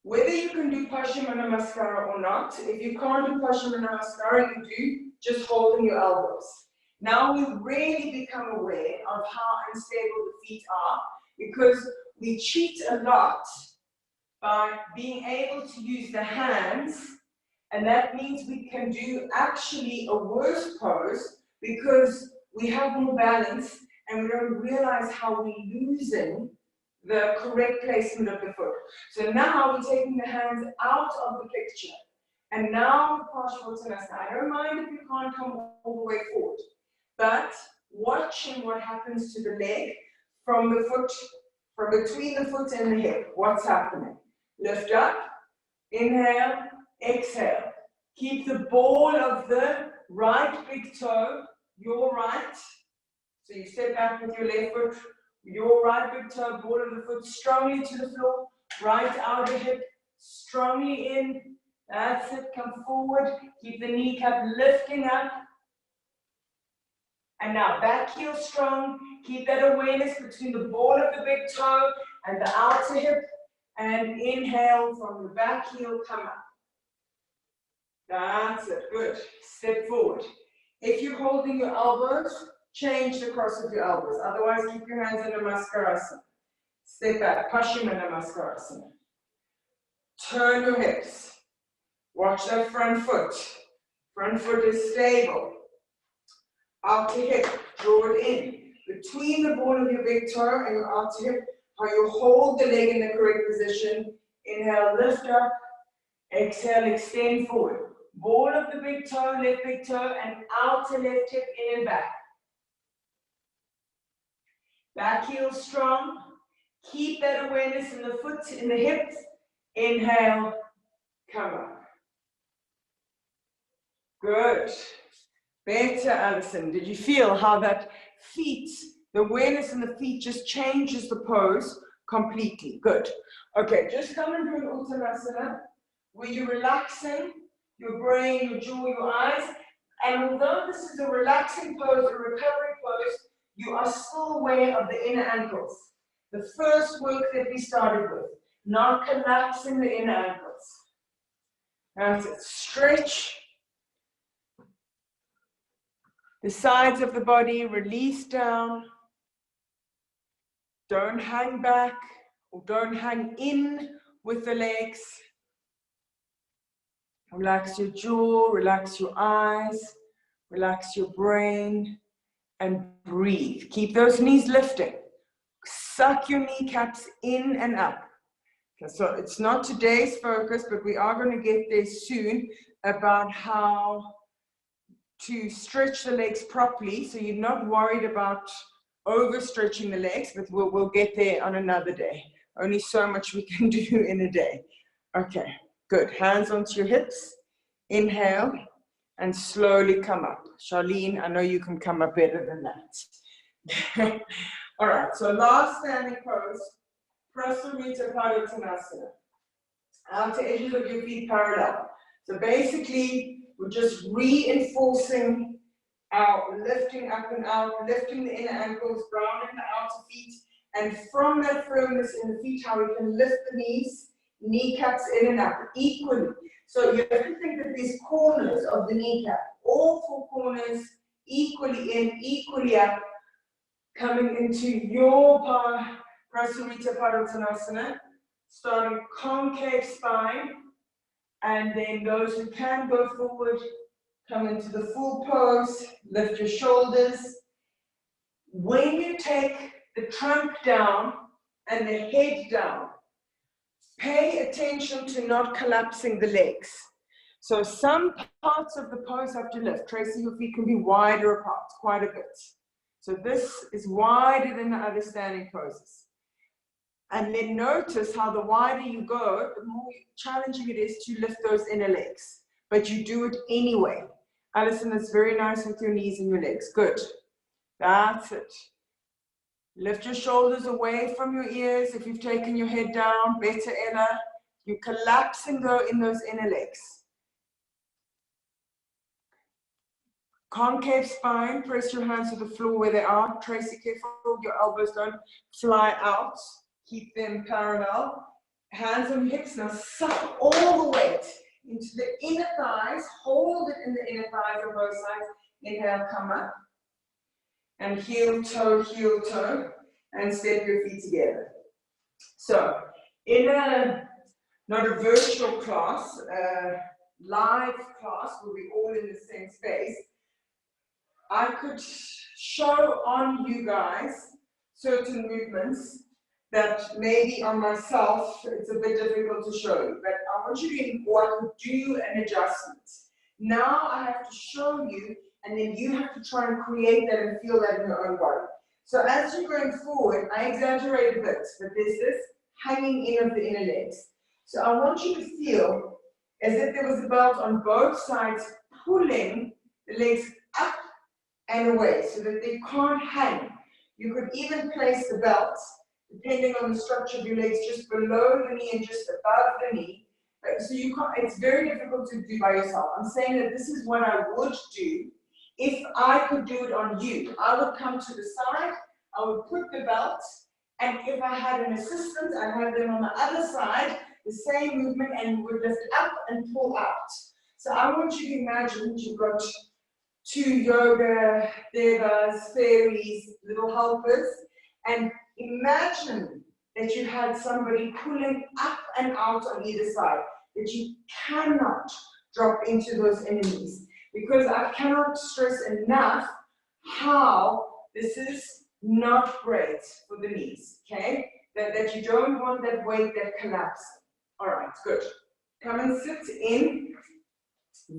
whether you can do Paschimana Namaskara or not, if you can't do Paschimana Namaskara, you do just holding your elbows. Now we really become aware of how unstable the feet are because we cheat a lot by being able to use the hands, and that means we can do actually a worse pose because we have more balance and we don't realize how we're losing the correct placement of the foot. So now we're taking the hands out of the picture. And now the Parsvottanasana. I don't mind if you can't come all the way forward, but watching what happens to the leg from the foot, from between the foot and the hip. What's happening? Lift up, inhale, exhale. Keep the ball of the right big toe, your right. So you step back with your left foot, your right big toe, ball of the foot strongly to the floor, right outer hip, strongly in. That's it, come forward. Keep the kneecap lifting up. And now back heel strong. Keep that awareness between the ball of the big toe and the outer hip. And inhale from the back heel, come up. That's it, good. Step forward. If you're holding your elbows, change the cross of your elbows. Otherwise, keep your hands in a Maskarasana. Step back, Paschimana Maskarasana. Turn your hips. Watch that front foot. Front foot is stable. Outer hip, draw it in. Between the ball of your big toe and your outer hip, how you hold the leg in the correct position. Inhale, lift up. Exhale, extend forward. Ball of the big toe, left big toe, and outer left hip in and back. Back heel strong. Keep that awareness in the foot, in the hips. Inhale, come up. Good. Better, Alison. Did you feel how that feet, the awareness in the feet just changes the pose completely? Good. Okay, just come and do an Uttanasana where you're relaxing your brain, your jaw, your eyes. And although this is a relaxing pose, a recovery pose, you are still aware of the inner ankles. The first work that we started with, not collapsing the inner ankles. That's it. Stretch the sides of the body, release down. Don't hang back or don't hang in with the legs. Relax your jaw, relax your eyes, relax your brain, and breathe. Keep those knees lifting. Suck your kneecaps in and up. Okay, so it's not today's focus, but we are going to get there soon about how to stretch the legs properly, so you're not worried about overstretching the legs, but we'll get there on another day. Only so much we can do in a day. Okay, good. Hands onto your hips. Inhale and slowly come up. Charlene, I know you can come up better than that. All right, so last standing pose, Prasarita Padottanasana. Outer edges of your feet parallel. So basically, we're just reinforcing our lifting up and out, lifting the inner ankles, grounding the outer feet, and from that firmness in the feet, how we can lift the knees, kneecaps in and up equally. So you have to think that these corners of the kneecap, all four corners, equally in, equally up, coming into your Prasarita Padottanasana, starting concave spine. And then those who can go forward, come into the full pose, lift your shoulders. When you take the trunk down and the head down, pay attention to not collapsing the legs. So some parts of the pose have to lift. Tracy, your feet can be wider apart, quite a bit. So this is wider than the other standing poses. And then notice how the wider you go, the more challenging it is to lift those inner legs. But you do it anyway. Alison, that's very nice with your knees and your legs. Good. That's it. Lift your shoulders away from your ears if you've taken your head down. Better, Ella. You collapse and go in those inner legs. Concave spine. Press your hands to the floor where they are. Tracy, careful. Your elbows don't fly out. Keep them parallel. Hands on hips. Now suck all the weight into the inner thighs. Hold it in the inner thighs on both sides. Inhale, come up. And heel, toe, and step your feet together. So, in not a virtual class, a live class where we're all in the same space, I could show on you guys certain movements that maybe on myself it's a bit difficult to show you, but I want you to do an adjustment. Now I have to show you, and then you have to try and create that and feel that in your own body. So as you're going forward, I exaggerate a bit, but there's this hanging in of the inner legs. So I want you to feel as if there was a belt on both sides pulling the legs up and away so that they can't hang. You could even place the belt, depending on the structure of your legs, just below the knee and just above the knee. So you can't, it's very difficult to do by yourself. I'm saying that this is what I would do if I could do it on you. I would come to the side, I would put the belt, and if I had an assistant, I'd have them on the other side, the same movement, and would lift up and pull out. So I want you to imagine you've got 2 yoga devas, fairies, little helpers, and imagine that you had somebody pulling up and out on either side, that you cannot drop into those enemies. Because I cannot stress enough how this is not great for the knees, okay? That you don't want that weight that collapses. All right, good. Come and sit in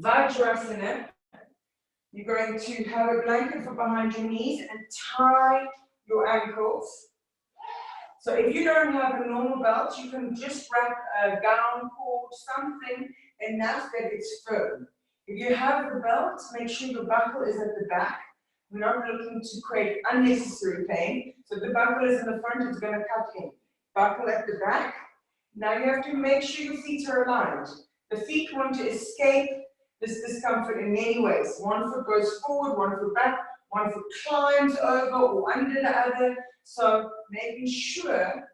Virasana. You're going to have a blanket for behind your knees and tie your ankles. So if you don't have a normal belt, you can just wrap a gown cord, something enough that it's firm. If you have the belt, make sure your buckle is at the back. We're not looking to create unnecessary pain. So if the buckle is in the front, it's going to cut in. Buckle at the back. Now you have to make sure your feet are aligned. The feet want to escape this discomfort in many ways. One foot goes forward, one foot back, one foot climbs over or under the other. So making sure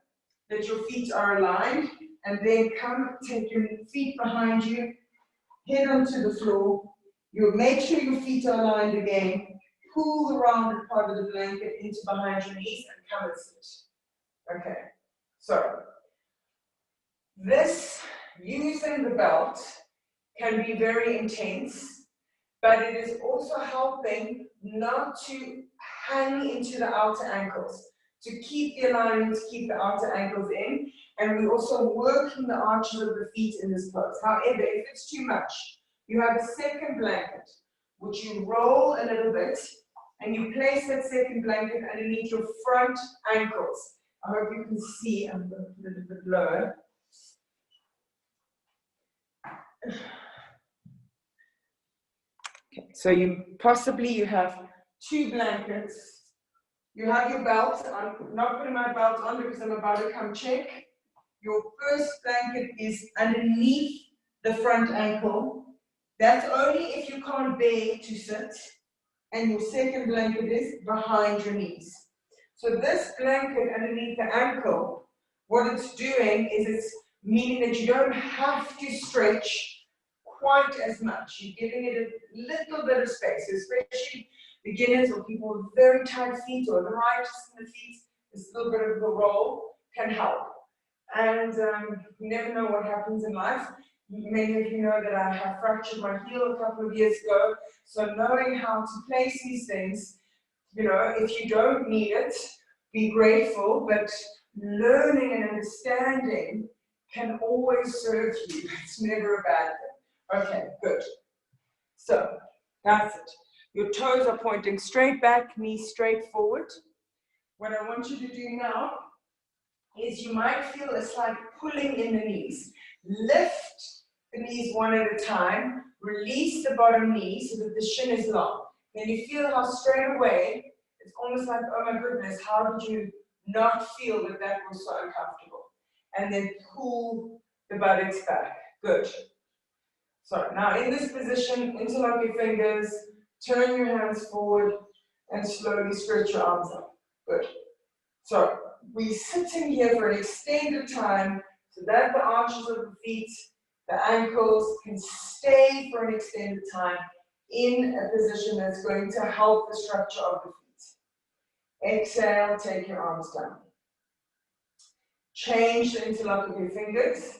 that your feet are aligned, and then come, take your feet behind you, head onto the floor. You make sure your feet are aligned again. Pull the rounded part of the blanket into behind your knees and come and sit. Okay, so this, using the belt, can be very intense, but it is also helping not to hang into the outer ankles, to keep the alignment, to keep the outer ankles in, and we're also working the arches of the feet in this pose. However, if it's too much, you have a second blanket, which you roll a little bit, and you place that second blanket underneath your front ankles. I hope you can see. I'm going to put it a bit lower. Okay, so you have 2 blankets. You have your belt. I'm not putting my belt on because I'm about to come check. Your first blanket is underneath the front ankle. That's only if you can't bear to sit. And your second blanket is behind your knees. So this blanket underneath the ankle, what it's doing is it's meaning that you don't have to stretch quite as much. You're giving it a little bit of space, especially beginners or people with very tight feet or the arthritis in the feet. This little bit of a roll can help. And you never know what happens in life. Many of you know that I have fractured my heel a couple of years ago. So knowing how to place these things, you know, if you don't need it, be grateful, but learning and understanding can always serve you. It's never a bad thing. Okay, good. So that's it. Your toes are pointing straight back, knees straight forward. What I want you to do now is you might feel a slight pulling in the knees. Lift the knees one at a time. Release the bottom knee so that the shin is long. Then you feel how straight away, it's almost like, oh my goodness, how did you not feel that that was so uncomfortable? And then pull the buttocks back. Good. So now in this position, interlock your fingers, turn your hands forward, and slowly stretch your arms up. Good. So we're sitting here for an extended time so that the arches of the feet, the ankles can stay for an extended time in a position that's going to help the structure of the feet. Exhale, take your arms down. Change the interlock of your fingers.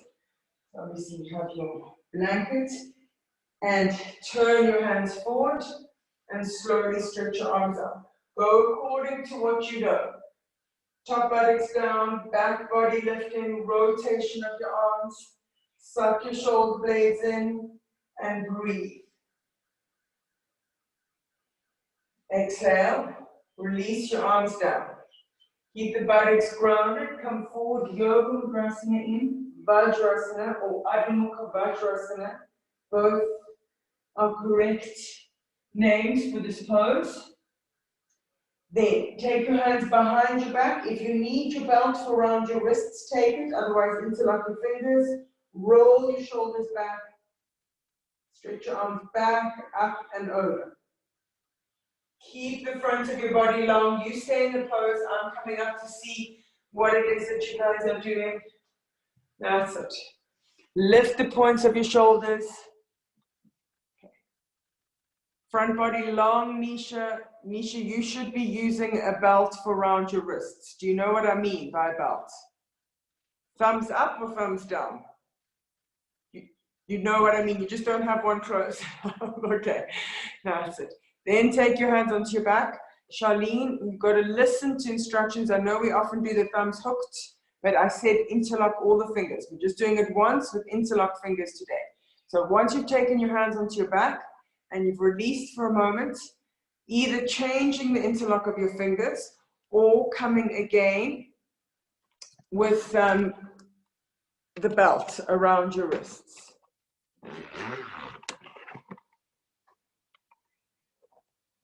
Obviously you have your blanket. And turn your hands forward and slowly stretch your arms up. Go according to what you know. Top buttocks down, back body lifting, rotation of your arms. Suck your shoulder blades in and breathe. Exhale, release your arms down. Keep the buttocks grounded, come forward, Yoga Virasana in, Vajrasana or Adho Mukha Vajrasana. Both are correct names for this pose. Then take your hands behind your back. If you need your belt around your wrists, take it. Otherwise, interlock your fingers. Roll your shoulders back. Stretch your arms back, up, and over. Keep the front of your body long. You stay in the pose. I'm coming up to see what it is that you guys are doing. That's it. Lift the points of your shoulders. Front body long, Nisha. Nisha, you should be using a belt for around your wrists. Do you know what I mean by belt? Thumbs up or thumbs down? You know what I mean. You just don't have one close. Okay, that's it. Then take your hands onto your back. Charlene, you've got to listen to instructions. I know we often do the thumbs hooked, but I said interlock all the fingers. We're just doing it once with interlock fingers today. So once you've taken your hands onto your back and you've released for a moment, either changing the interlock of your fingers or coming again with the belt around your wrists.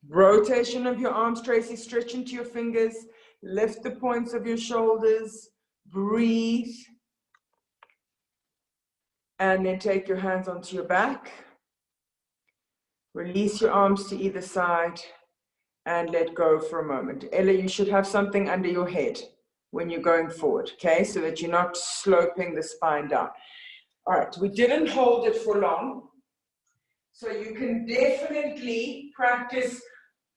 Rotation of your arms, Tracy, stretch into your fingers, lift the points of your shoulders, breathe, and then take your hands onto your back. Release your arms to either side and let go for a moment. Ella, you should have something under your head when you're going forward, okay, so that you're not sloping the spine down. All right, we didn't hold it for long, so you can definitely practice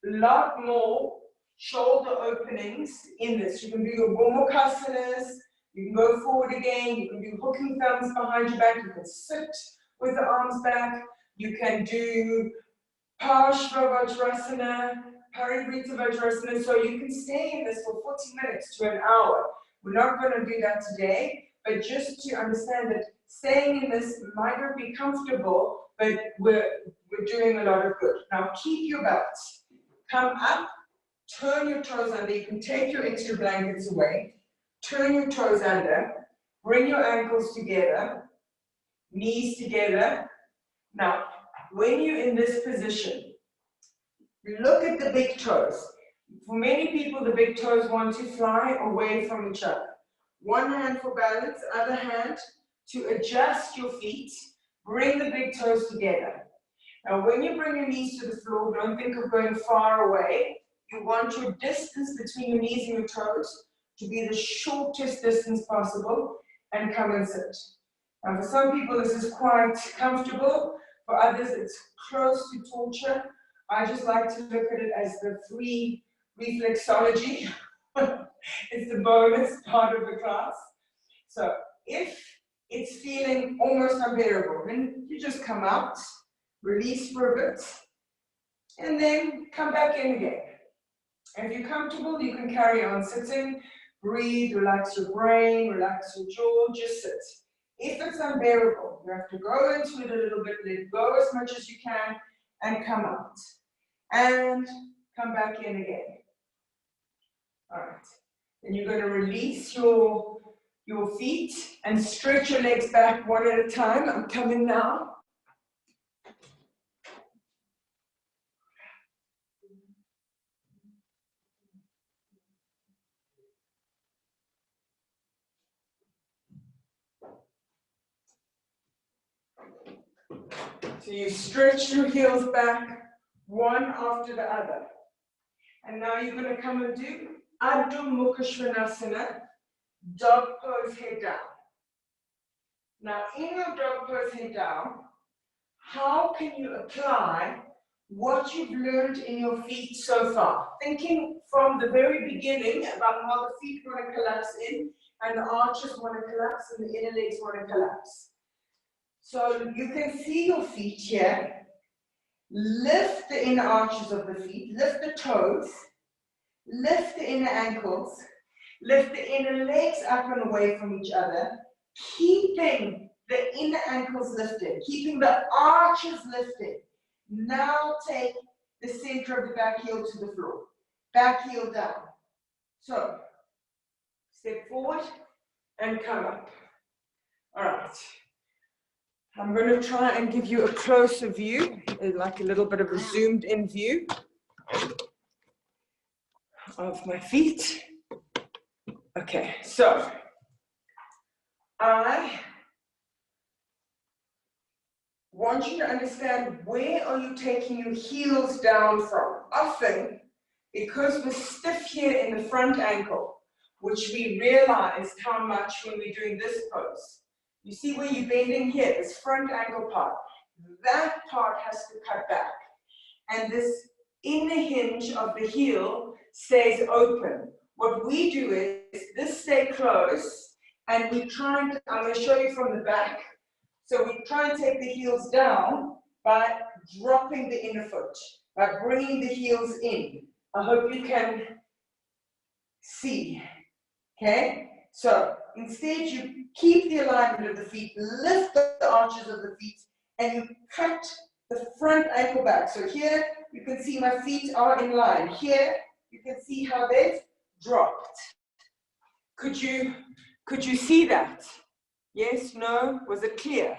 a lot more shoulder openings in this. You can do your Gomukasanas, you can go forward again, you can do hooking thumbs behind your back, you can sit with the arms back, you can do Virasana, Virasana, so you can stay in this for 40 minutes to an hour. We're not going to do that today, but just to understand that staying in this might not be comfortable, but we're doing a lot of good. Now keep your belts. Come up, turn your toes under. You can take your extra blankets away. Turn your toes under. Bring your ankles together. Knees together. Now, when you're in this position, look at the big toes. For many people, the big toes want to fly away from each other. One hand for balance, other hand to adjust your feet. Bring the big toes together. Now, when you bring your knees to the floor, don't think of going far away. You want your distance between your knees and your toes to be the shortest distance possible, and come and sit. Now, for some people, this is quite comfortable. For others, it's close to torture. I just like to look at it as the free reflexology. It's the bonus part of the class. So if it's feeling almost unbearable, then you just come out, release for a bit, and then come back in again. And if you're comfortable, you can carry on sitting, breathe, relax your brain, relax your jaw, just sit. If it's unbearable, you have to go into it a little bit, let go as much as you can, and come out. And come back in again. All right. Then you're going to release your feet and stretch your legs back one at a time. I'm coming now. So you stretch your heels back, one after the other. And now you're going to come and do Adho Mukha Svanasana, dog pose, head down. Now in your dog pose, head down, how can you apply what you've learned in your feet so far? Thinking from the very beginning about how the feet want to collapse in, and the arches want to collapse, and the inner legs want to collapse. So you can see your feet here. Lift the inner arches of the feet, lift the toes, lift the inner ankles, lift the inner legs up and away from each other, keeping the inner ankles lifted, keeping the arches lifted. Now take the center of the back heel to the floor, back heel down. So, step forward and come up. All right. I'm going to try and give you a closer view, like a little bit of a zoomed in view of my feet. Okay, so I want you to understand, where are you taking your heels down from? Often, because we're stiff here in the front ankle, which we realized how much when we're doing this pose. You see where you're bending here, this front ankle part. That part has to cut back. and this inner hinge of the heel stays open. What we do is this stay closed, and we try and, I'm going to show you from the back. So we try and take the heels down by dropping the inner foot, by bringing the heels in. I hope you can see. Okay? So instead you keep the alignment of the feet, lift the arches of the feet, and you cut the front ankle back. So here you can see my feet are in line. Here you can see how they've dropped. Could you see that? Yes, no? Was it clear?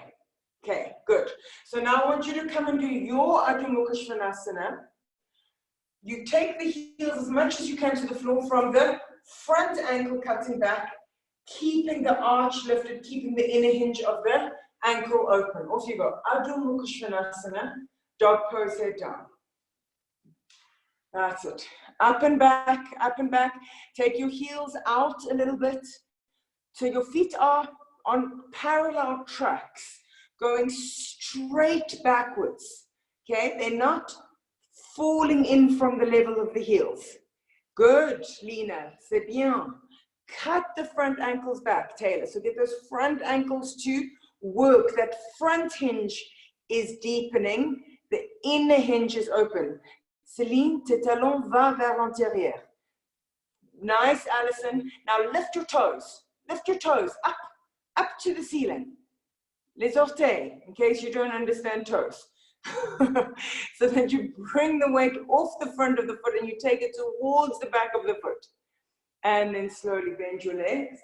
Okay, good. So now I want you to come and do your Adho Mukha Svanasana. You take the heels as much as you can to the floor from the front ankle cutting back, keeping the arch lifted, keeping the inner hinge of the ankle open. Off you go. Adho Mukha Svanasana, dog pose, head down. That's it. Up and back, up and back. Take your heels out a little bit. So your feet are on parallel tracks, going straight backwards. Okay, they're not falling in from the level of the heels. Good, Lina, c'est bien. Cut the front ankles back, Taylor. So get those front ankles to work. That front hinge is deepening. The inner hinge is open. Céline, tes talons va vers l'intérieur. Nice, Alison. Now lift your toes. Lift your toes up to the ceiling. Les orteils, in case you don't understand toes. So that you bring the weight off the front of the foot and you take it towards the back of the foot. And then slowly bend your legs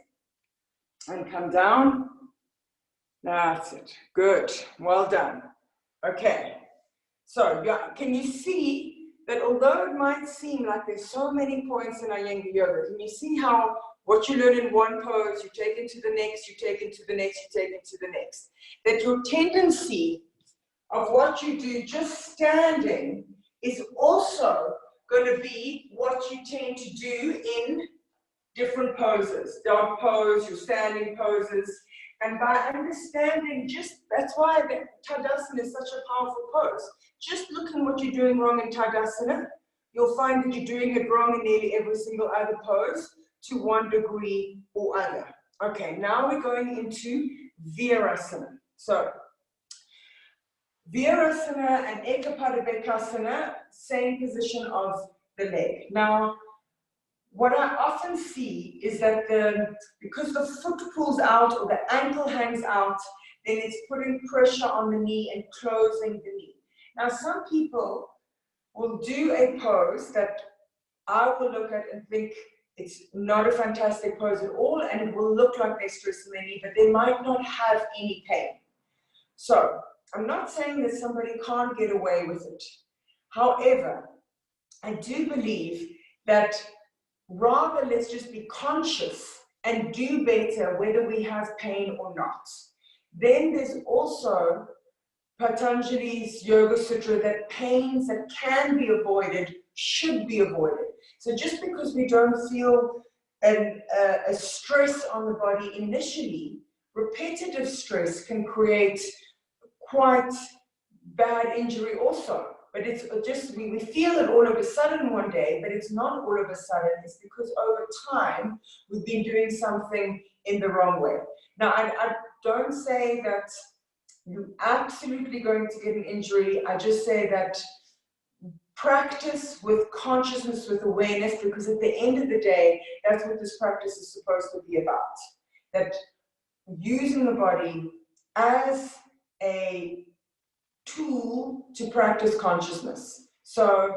and come down. That's it. Good. Well done. Okay. So yeah, can you see that although it might seem like there's so many points in Iyengar yoga, can you see how what you learn in one pose, you take into the next, you take into the next, you take into the next. That your tendency of what you do just standing is also going to be what you tend to do in different poses. Dog pose, your standing poses. And by understanding that's why the Tadasana is such a powerful pose. Just looking what you're doing wrong in Tadasana, you'll find that you're doing it wrong in nearly every single other pose to one degree or other. Okay, now we're going into Virasana. So, Virasana and Ekapadabekasana, same position of the leg. Now, what I often see is that because the foot pulls out or the ankle hangs out, then it's putting pressure on the knee and closing the knee. Now, some people will do a pose that I will look at and think it's not a fantastic pose at all, and it will look like they're stressing their knee, but they might not have any pain. So, I'm not saying that somebody can't get away with it. However, I do believe that rather let's just be conscious and do better whether we have pain or not. Then there's also Patanjali's Yoga Sutra that pains that can be avoided should be avoided. So just because we don't feel a stress on the body initially, repetitive stress can create quite bad injury also. But it's just, we feel it all of a sudden one day, but it's not all of a sudden. It's because over time, we've been doing something in the wrong way. Now, I don't say that you're absolutely going to get an injury. I just say that practice with consciousness, with awareness, because at the end of the day, that's what this practice is supposed to be about. That using the body as a tool to practice consciousness. So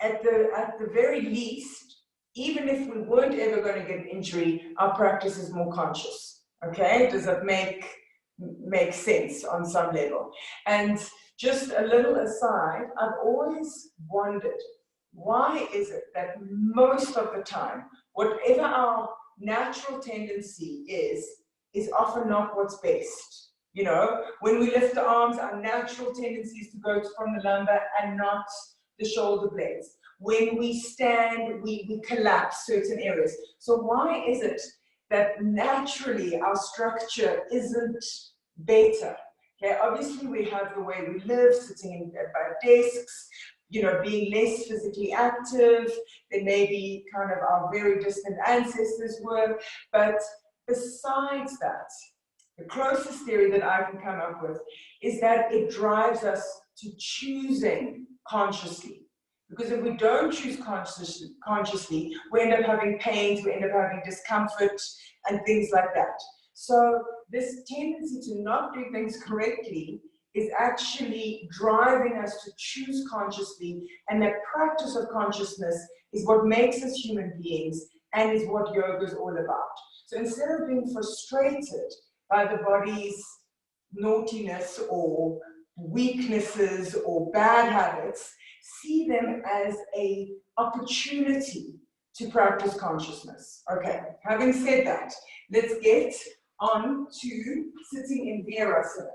at the very least, even if we weren't ever going to get an injury, our practice is more conscious. Okay? Does that make sense on some level? And just a little aside, I've always wondered, why is it that most of the time, whatever our natural tendency is often not what's best? You know, when we lift the arms, our natural tendency is to go from the lumbar and not the shoulder blades. When we stand, we collapse certain areas. So why is it that naturally our structure isn't better? Okay, obviously we have the way we live, sitting at desks, you know, being less physically active than maybe kind of our very distant ancestors were. But besides that, the closest theory that I can come up with is that it drives us to choosing consciously. Because if we don't choose consciously, we end up having pains, we end up having discomfort, and things like that. So this tendency to not do things correctly is actually driving us to choose consciously, and that practice of consciousness is what makes us human beings and is what yoga is all about. So instead of being frustrated by the body's naughtiness or weaknesses or bad habits, see them as an opportunity to practice consciousness. Okay, having said that, let's get on to sitting in Virasana.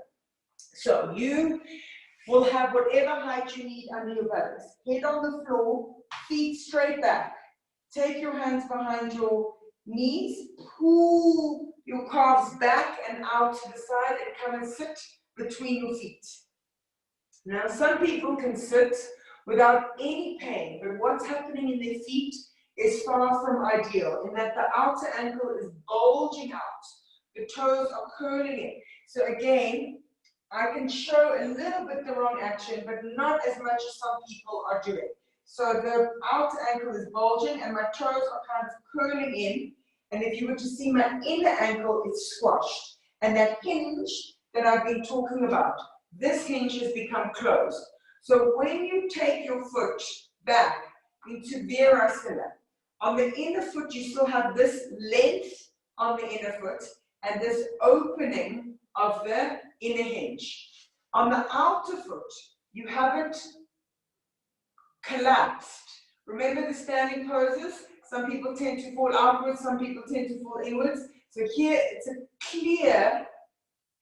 So you will have whatever height you need under your bellies. Head on the floor, feet straight back. Take your hands behind your knees, pull your calves back and out to the side and come and sit between your feet. Now, some people can sit without any pain, but what's happening in their feet is far from ideal, in that the outer ankle is bulging out, the toes are curling in. So again, I can show a little bit the wrong action, but not as much as some people are doing. So the outer ankle is bulging and my toes are kind of curling in. And if you were to see my inner ankle, it's squashed. And that hinge that I've been talking about, this hinge has become closed. So when you take your foot back into Virasana, on the inner foot, you still have this length on the inner foot and this opening of the inner hinge. On the outer foot, you haven't collapsed. Remember the standing poses? Some people tend to fall outwards, some people tend to fall inwards. So here, it's a clear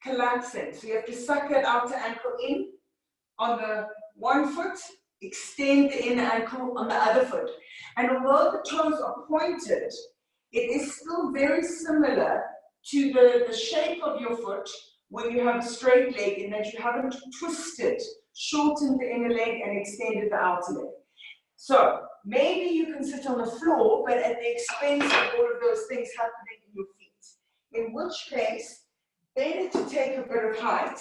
collapsing. So you have to suck that outer ankle in on the one foot, extend the inner ankle on the other foot. And although the toes are pointed, it is still very similar to the shape of your foot when you have a straight leg, in that you haven't twisted, shortened the inner leg and extended the outer leg. So maybe you can sit on the floor, but at the expense of all of those things happening in your feet. In which case, better to take a bit of height.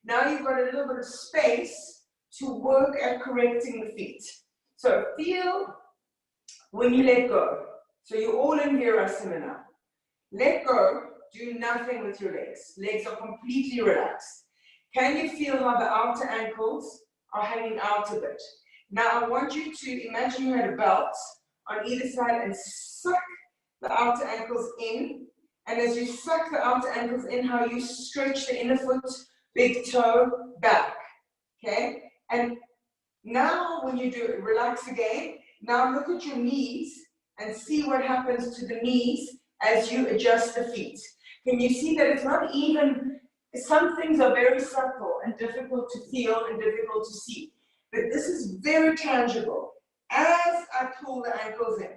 Now you've got a little bit of space to work at correcting the feet. So feel when you let go. So you're all in Virasana now. Let go, do nothing with your legs. Legs are completely relaxed. Can you feel how the outer ankles are hanging out a bit? Now I want you to imagine you had a belt on either side and suck the outer ankles in. And as you suck the outer ankles in, how you stretch the inner foot, big toe, back. Okay? And now when you do it, relax again. Now look at your knees and see what happens to the knees as you adjust the feet. Can you see that it's not even, some things are very subtle and difficult to feel and difficult to see. But this is very tangible as I pull the ankles in.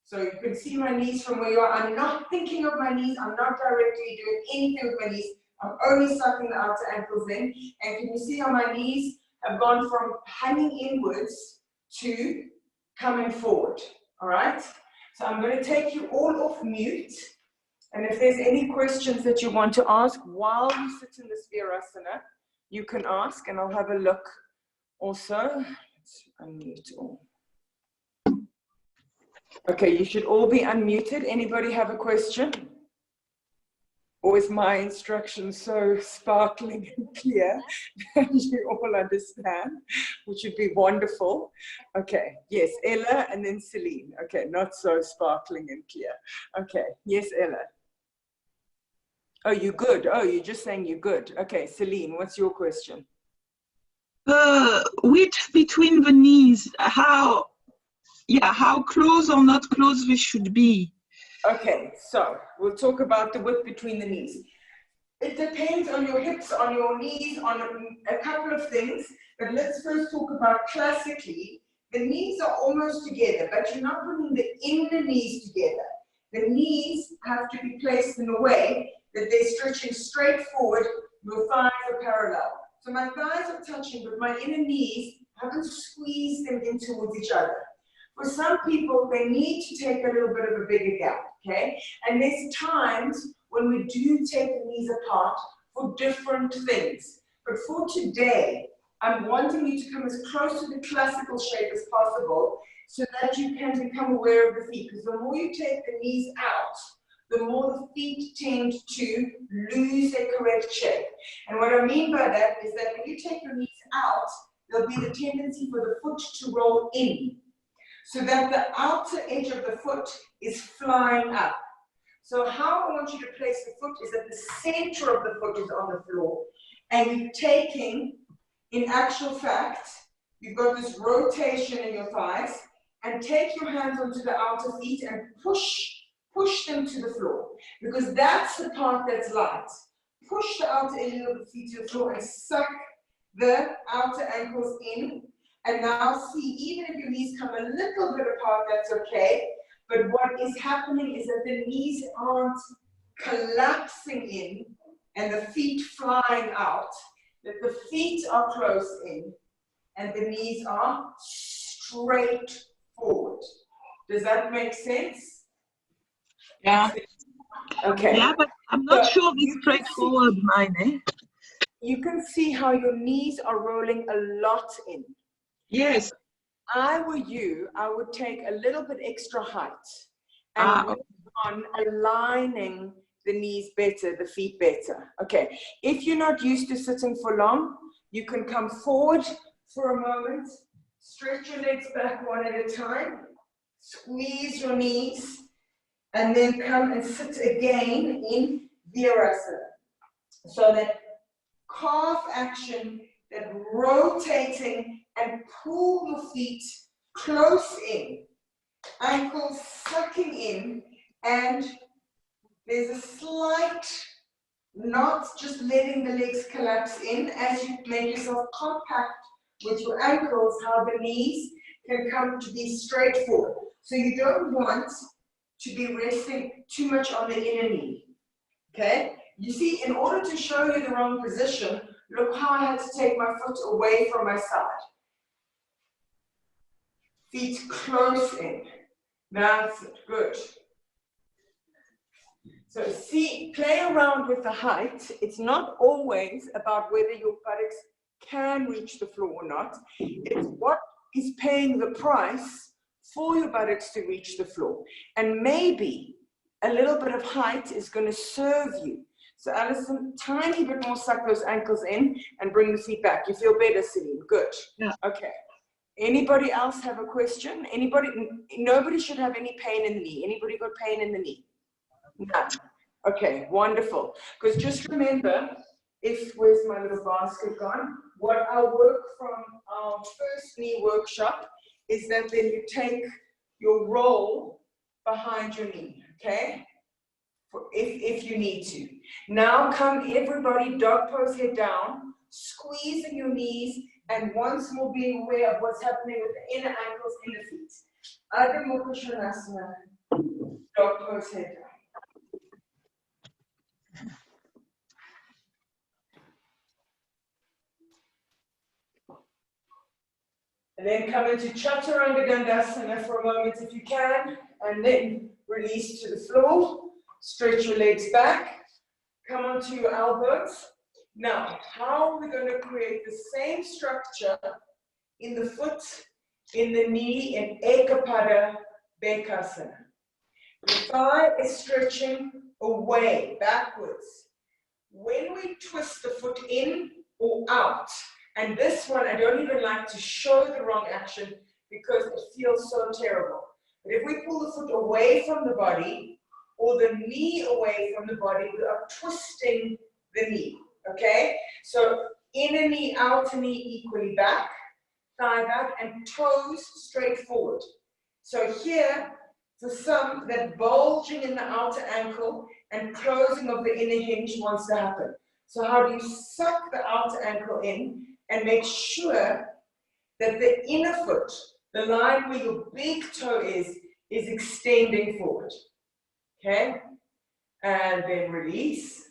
So you can see my knees from where you are. I'm not thinking of my knees. I'm not directly doing anything with my knees. I'm only sucking the outer ankles in. And can you see how my knees have gone from hanging inwards to coming forward? All right? So I'm going to take you all off mute. And if there's any questions that you want to ask while you sit in this Virasana, you can ask, and I'll have a look also. Let's unmute all. Okay, you should all be unmuted. Anybody have a question? Or is my instruction so sparkling and clear that you all understand, which would be wonderful? Okay, yes, Ella and then Celine. Okay, not so sparkling and clear. Okay, yes, Ella. Oh, you good. Oh, you're just saying you're good. Okay, Celine, what's your question? Width between the knees, how close or not close we should be. Okay, so we'll talk about the width between the knees. It depends on your hips, on your knees, on a couple of things, but let's first talk about classically. The knees are almost together, but you're not putting the inner knees together. The knees have to be placed in a way that they're stretching straight forward, your thighs are parallel. So my thighs are touching, but my inner knees Haven't squeezed them in towards each other. For some people, they need to take a little bit of a bigger gap, okay? And there's times when we do take the knees apart for different things. But for today, I'm wanting you to come as close to the classical shape as possible so that you can become aware of the feet. Because the more you take the knees out, the more the feet tend to lose their correct shape. And what I mean by that is that when you take your knees out, there'll be the tendency for the foot to roll in, so that the outer edge of the foot is flying up. So how I want you to place the foot is that the center of the foot is on the floor, and you're taking, in actual fact, you've got this rotation in your thighs, and take your hands onto the outer feet and push them to the floor, because that's the part that's light. Push the outer edge of the feet to the floor and suck the outer ankles in. And now see, even if your knees come a little bit apart, that's okay. But what is happening is that the knees aren't collapsing in and the feet flying out, that the feet are close in and the knees are straight forward. Does that make sense? Yeah. Okay. Yeah, but I'm not sure it's straightforward, mine, eh? You can see how your knees are rolling a lot in. Yes. I were you, I would take a little bit extra height and work on aligning the knees better, the feet better. Okay, if you're not used to sitting for long, you can come forward for a moment, stretch your legs back one at a time, squeeze your knees, and then come and sit again in Virasana. So that calf action, that rotating and pull your feet close in, ankles sucking in, and there's a slight, not just letting the legs collapse in as you make yourself compact with your ankles, how the knees can come to be straight forward. So you don't want to be resting too much on the inner knee, okay? You see, in order to show you the wrong position, look how I had to take my foot away from my side. Feet close in. That's it. Good. So see, play around with the height. It's not always about whether your buttocks can reach the floor or not. It's what is paying the price for your buttocks to reach the floor. And maybe a little bit of height is going to serve you. So Alison, tiny bit more, suck those ankles in and bring the feet back. You feel better, Celine? Good. Yeah. Okay. Anybody else have a question? Anybody? Nobody should have any pain in the knee. Anybody got pain in the knee? None. Okay, wonderful. Because just remember, where's my little basket gone? What I work from our first knee workshop is that then you take your roll behind your knee, okay? If you need to. Now come everybody, dog pose, head down, squeezing your knees, and once more being aware of what's happening with the inner ankles, inner feet. Adho Mukha Svanasana, dog pose, head down. And then come into Chaturanga Dandasana for a moment if you can, and then release to the floor. Stretch your legs back. Come onto your elbows. Now, how are we going to create the same structure in the foot, in the knee, in Ekapada Bekasana? The thigh is stretching away, backwards. When we twist the foot in or out, and this one, I don't even like to show the wrong action because it feels so terrible. But if we pull the foot away from the body or the knee away from the body, we are twisting the knee, okay? So inner knee, outer knee equally back, thigh back, and toes straight forward. So here, for some, that bulging in the outer ankle and closing of the inner hinge wants to happen. So how do you suck the outer ankle in and make sure that the inner foot, the line where your big toe is extending forward, okay? And then release.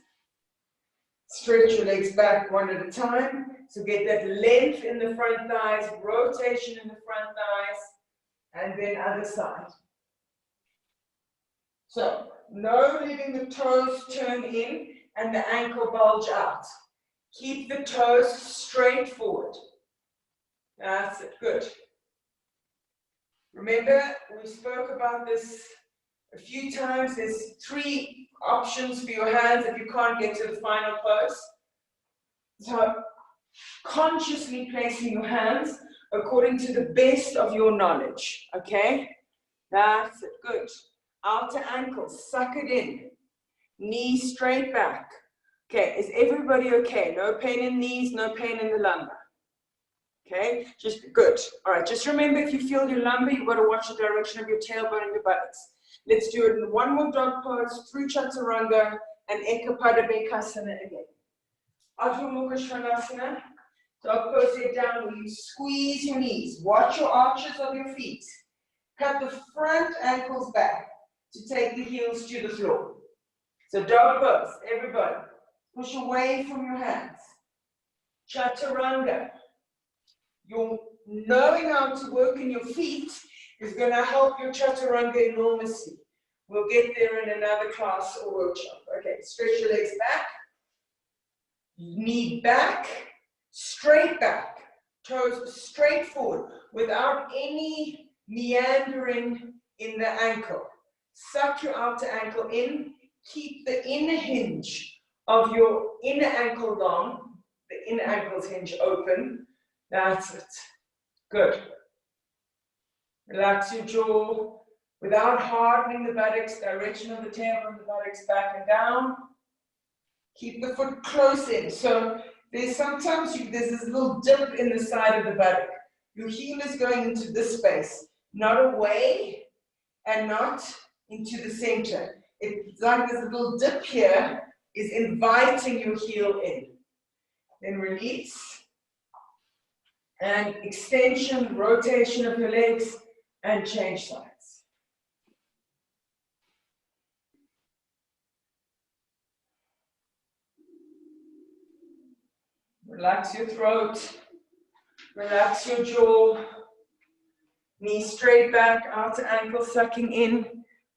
Stretch your legs back one at a time. So get that length in the front thighs, rotation in the front thighs, and then other side. So, no letting the toes turn in and the ankle bulge out. Keep the toes straight forward. That's it, good. Remember, we spoke about this a few times. There's 3 options for your hands if you can't get to the final pose. So, consciously placing your hands according to the best of your knowledge, okay? That's it, good. Outer ankle, suck it in. Knees straight back. Okay, is everybody okay? No pain in knees, no pain in the lumbar. Okay, just good. All right, just remember if you feel your lumbar, you've got to watch the direction of your tailbone and your buttocks. Let's do it in one more dog pose, through chaturanga and ekapada bekasana again. Adho Mukha Svanasana. Dog pose head down where you squeeze your knees. Watch your arches of your feet. Cut the front ankles back to take the heels to the floor. So dog pose, everybody. Push away from your hands. Chaturanga. Your knowing how to work in your feet is going to help your chaturanga enormously. We'll get there in another class or workshop. Okay, stretch your legs back. Knee back. Straight back. Toes straight forward without any meandering in the ankle. Suck your outer ankle in. Keep the inner hinge of your inner ankle long. The inner ankle's hinge open. That's it. Good. Relax your jaw without hardening the buttocks. Direction of the tailbone, the buttocks back and down. Keep the foot close in. So there's sometimes there's this little dip in the side of the buttock. Your heel is going into this space, not away and not into the center. It's like there's a little dip here is inviting your heel in. Then release. And extension, rotation of your legs, and change sides. Relax your throat, relax your jaw, knees straight back, outer ankle sucking in.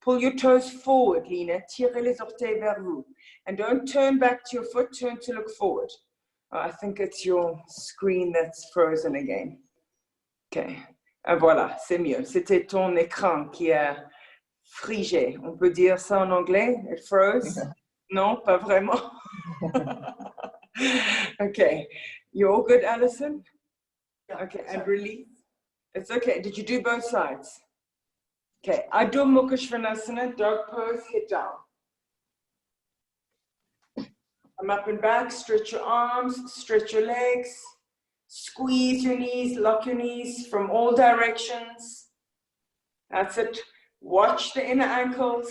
Pull your toes forward, Lina. Tirez les orteils vers vous. And don't turn back to your foot, turn to look forward. I think it's your screen that's frozen again. Okay. Ah, voilà, c'est mieux. C'était ton écran qui a frigé. On peut dire ça en anglais? It froze? Non, pas vraiment. Okay. You all good, Alison? Okay, and release. It's okay. Did you do both sides? Okay. Adho Mukha Svanasana, dog pose, head down. I'm up and back. Stretch your arms, stretch your legs. Squeeze your knees, lock your knees from all directions. That's it. Watch the inner ankles,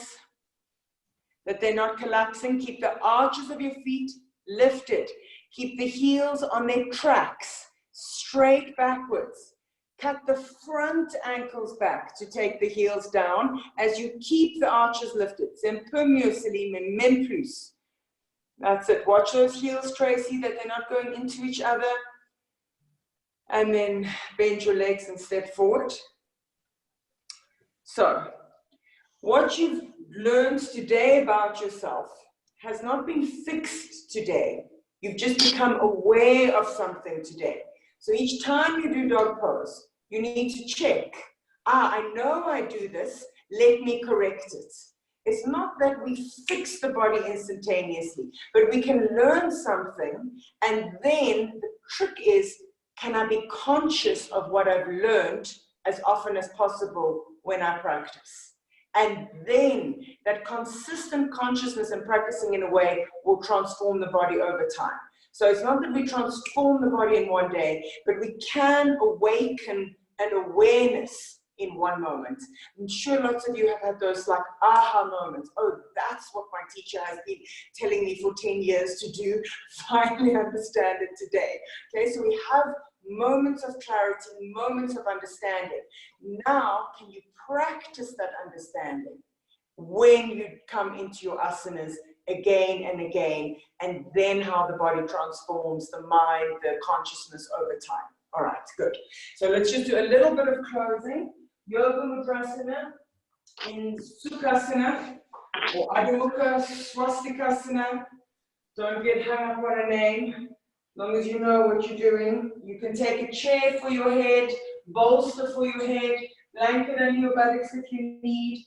that they're not collapsing. Keep the arches of your feet lifted. Keep the heels on their tracks, straight backwards. Cut the front ankles back to take the heels down as you keep the arches lifted. C'est un peu mieux, Céline, mais même plus. That's it. Watch those heels, Tracy, that they're not going into each other. And then bend your legs and step forward. So, what you've learned today about yourself has not been fixed today. You've just become aware of something today. So each time you do dog pose, you need to check. I know I do this, let me correct it. It's not that we fix the body instantaneously, but we can learn something, and then the trick is, can I be conscious of what I've learned as often as possible when I practice? And then that consistent consciousness and practicing in a way will transform the body over time. So it's not that we transform the body in one day, but we can awaken an awareness in one moment. I'm sure lots of you have had those like aha moments. Oh, that's what my teacher has been telling me for 10 years to do. Finally understand it today. Okay, so we have moments of clarity, moments of understanding. Now, can you practice that understanding when you come into your asanas again and again, and then how the body transforms, the mind, the consciousness over time. All right, good. So let's just do a little bit of closing. Yoga Mudrasana in Sukhasana or Adho Mukha Swastikasana. Don't get hung up on a name. As long as you know what you're doing. You can take a chair for your head, bolster for your head, blanket under your buttocks if you need.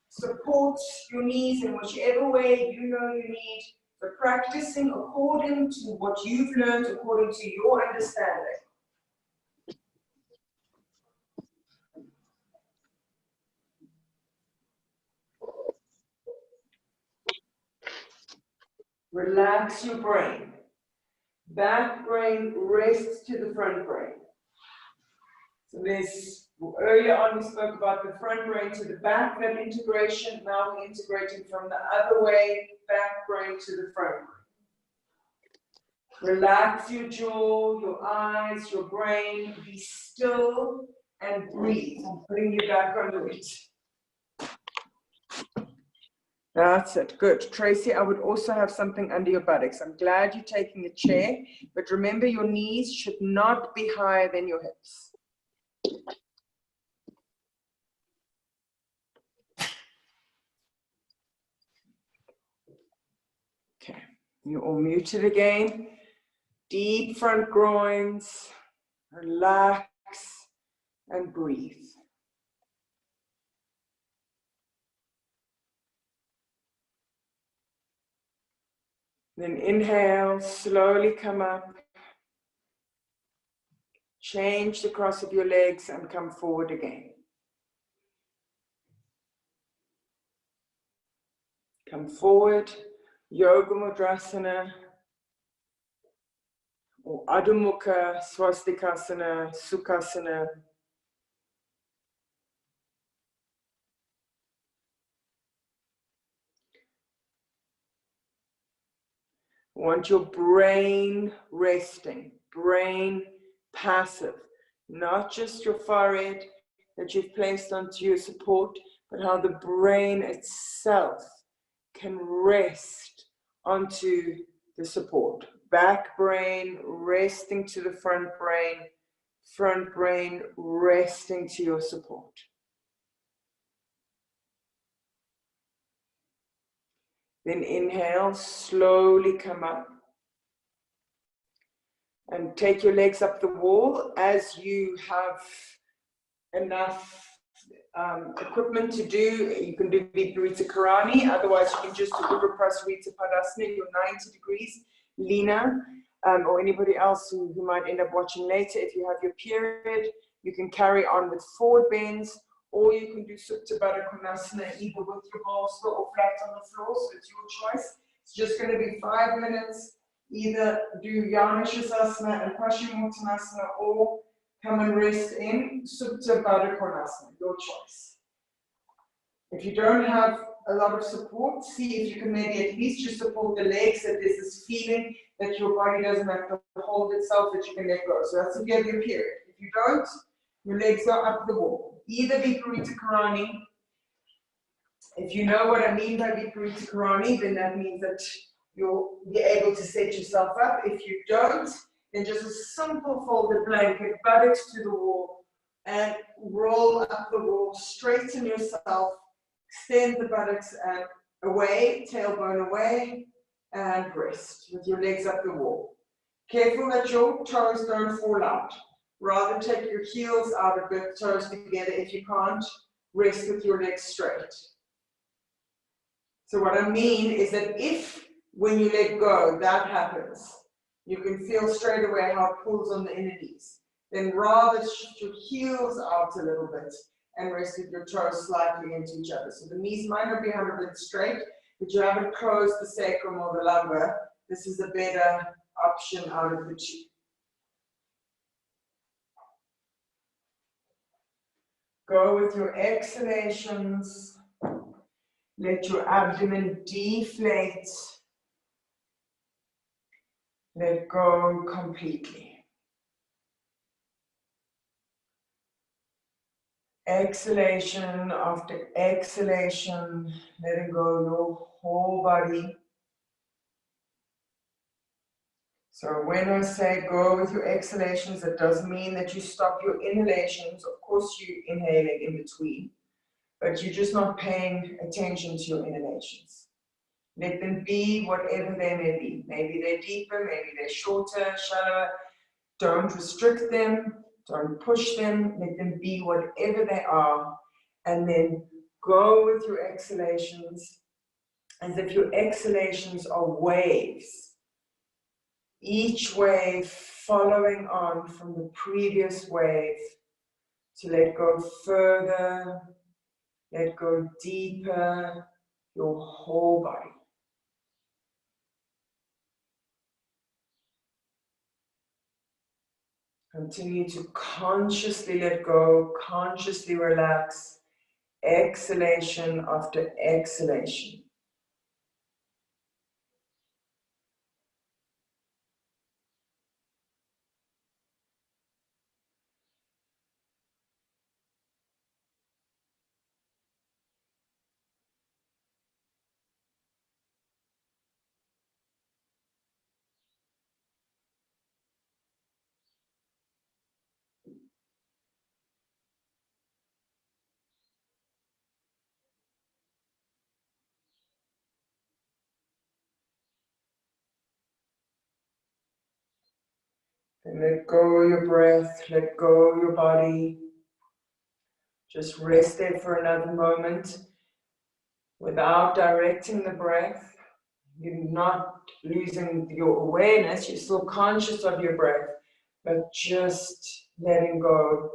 Support your knees in whichever way you know you need. But practicing according to what you've learned, according to your understanding. Relax your brain. Back brain rests to the front brain. So this, earlier on we spoke about the front brain to the back, that integration. Now we're integrating from the other way, back brain to the front brain. Relax your jaw, your eyes, your brain. Be still and breathe. I'm putting you back under it. That's it. Good. Tracy, I would also have something under your buttocks. I'm glad you're taking the chair, but remember your knees should not be higher than your hips. Okay, you're all muted again. Deep front groins. Relax and breathe. Then inhale, slowly come up. Change the cross of your legs and come forward again. Come forward, Yoga Mudrasana, or Adho Mukha, Swastikasana, Sukhasana. Want your brain resting, brain passive, not just your forehead that you've placed onto your support, but how the brain itself can rest onto the support. Back brain resting to the front brain resting to your support. Then inhale, slowly come up and take your legs up the wall as you have enough equipment to do. You can do Viparita Karani, otherwise you can just do Urdhva Prasarita Padasana, your 90 degrees. Lena, or anybody else who might end up watching later, if you have your period, you can carry on with forward bends, or you can do Supta Baddha Konasana either with your bolster or flat on the floor, so it's your choice. It's just going to be 5 minutes. Either do Yana Shasasana and Paschimottanasana, or come and rest in Supta Baddha Konasana, your choice. If you don't have a lot of support, see if you can maybe at least just support the legs, that there's this feeling that your body doesn't have to hold itself, that you can let go. So that's if you have your period. If you don't, your legs are up the wall. Either Viparita Karani. If you know what I mean by Viparita Karani, then that means that you'll be able to set yourself up. If you don't, then just a simple folded blanket, buttocks to the wall, and roll up the wall, straighten yourself, extend the buttocks and away, tailbone away, and rest with your legs up the wall. Careful that your toes don't fall out. Rather take your heels out of the toes together. If you can't, rest with your legs straight. So what I mean is that if, when you let go, that happens, you can feel straight away how it pulls on the inner knees. Then rather shift your heels out a little bit and rest with your toes slightly into each other. So the knees might not be 100% straight, but you haven't closed the sacrum or the lumbar. This is a better option out of the two. Go with your exhalations. Let your abdomen deflate. Let go completely. Exhalation after exhalation, letting go your whole body. So when I say go with your exhalations, it doesn't mean that you stop your inhalations. Of course, you're inhaling in between, but you're just not paying attention to your inhalations. Let them be whatever they may be. Maybe they're deeper, maybe they're shorter, shallower. Don't restrict them, don't push them. Let them be whatever they are. And then go with your exhalations as if your exhalations are waves. Each wave following on from the previous wave to let go further, let go deeper, your whole body. Continue to consciously let go, consciously relax, exhalation after exhalation. And let go your breath, let go your body. Just rest there for another moment without directing the breath. You're not losing your awareness, you're still conscious of your breath, but just letting go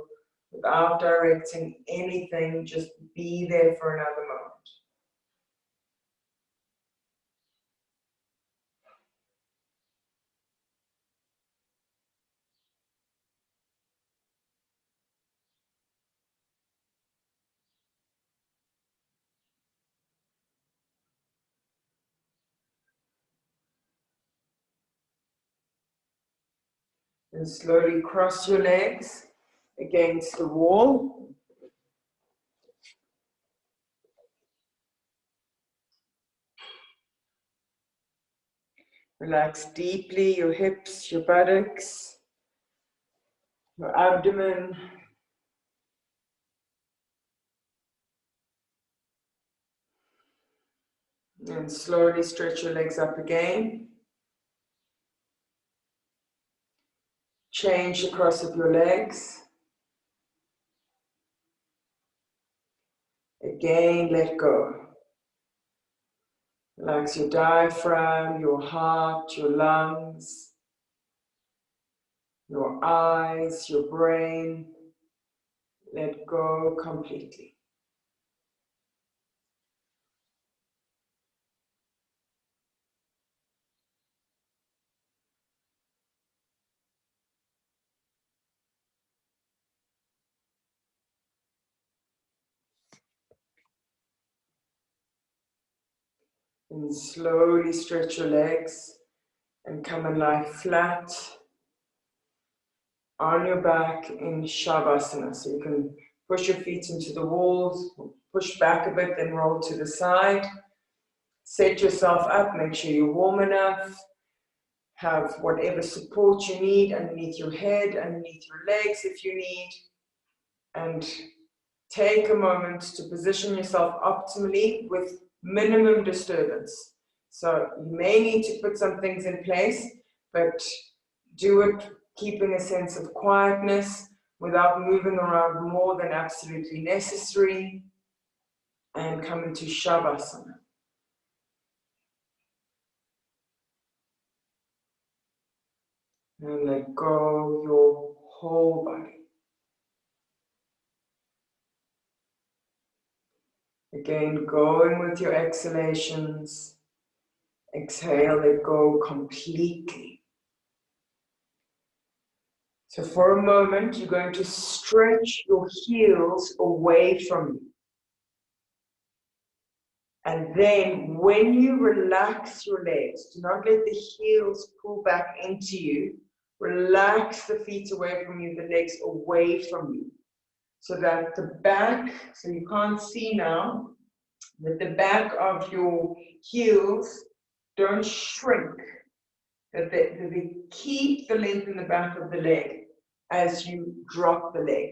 without directing anything, just be there for another moment. And slowly cross your legs against the wall. Relax deeply your hips, your buttocks, your abdomen. And slowly stretch your legs up again. Change the cross of your legs. Again, let go. Relax your diaphragm, your heart, your lungs, your eyes, your brain. Let go completely. And slowly stretch your legs and come and lie flat on your back in Shavasana. So you can push your feet into the walls, push back a bit, then roll to the side. Set yourself up, make sure you're warm enough. Have whatever support you need underneath your head, underneath your legs if you need. And take a moment to position yourself optimally with minimum disturbance. So you may need to put some things in place, but do it keeping a sense of quietness without moving around more than absolutely necessary, and come into Shavasana. And let go your whole body. Again, going with your exhalations. Exhale, let go completely. So for a moment, you're going to stretch your heels away from you. And then when you relax your legs, do not let the heels pull back into you. Relax the feet away from you, the legs away from you. So that the back, so you can't see now, that the back of your heels don't shrink. that they keep the length in the back of the leg as you drop the leg.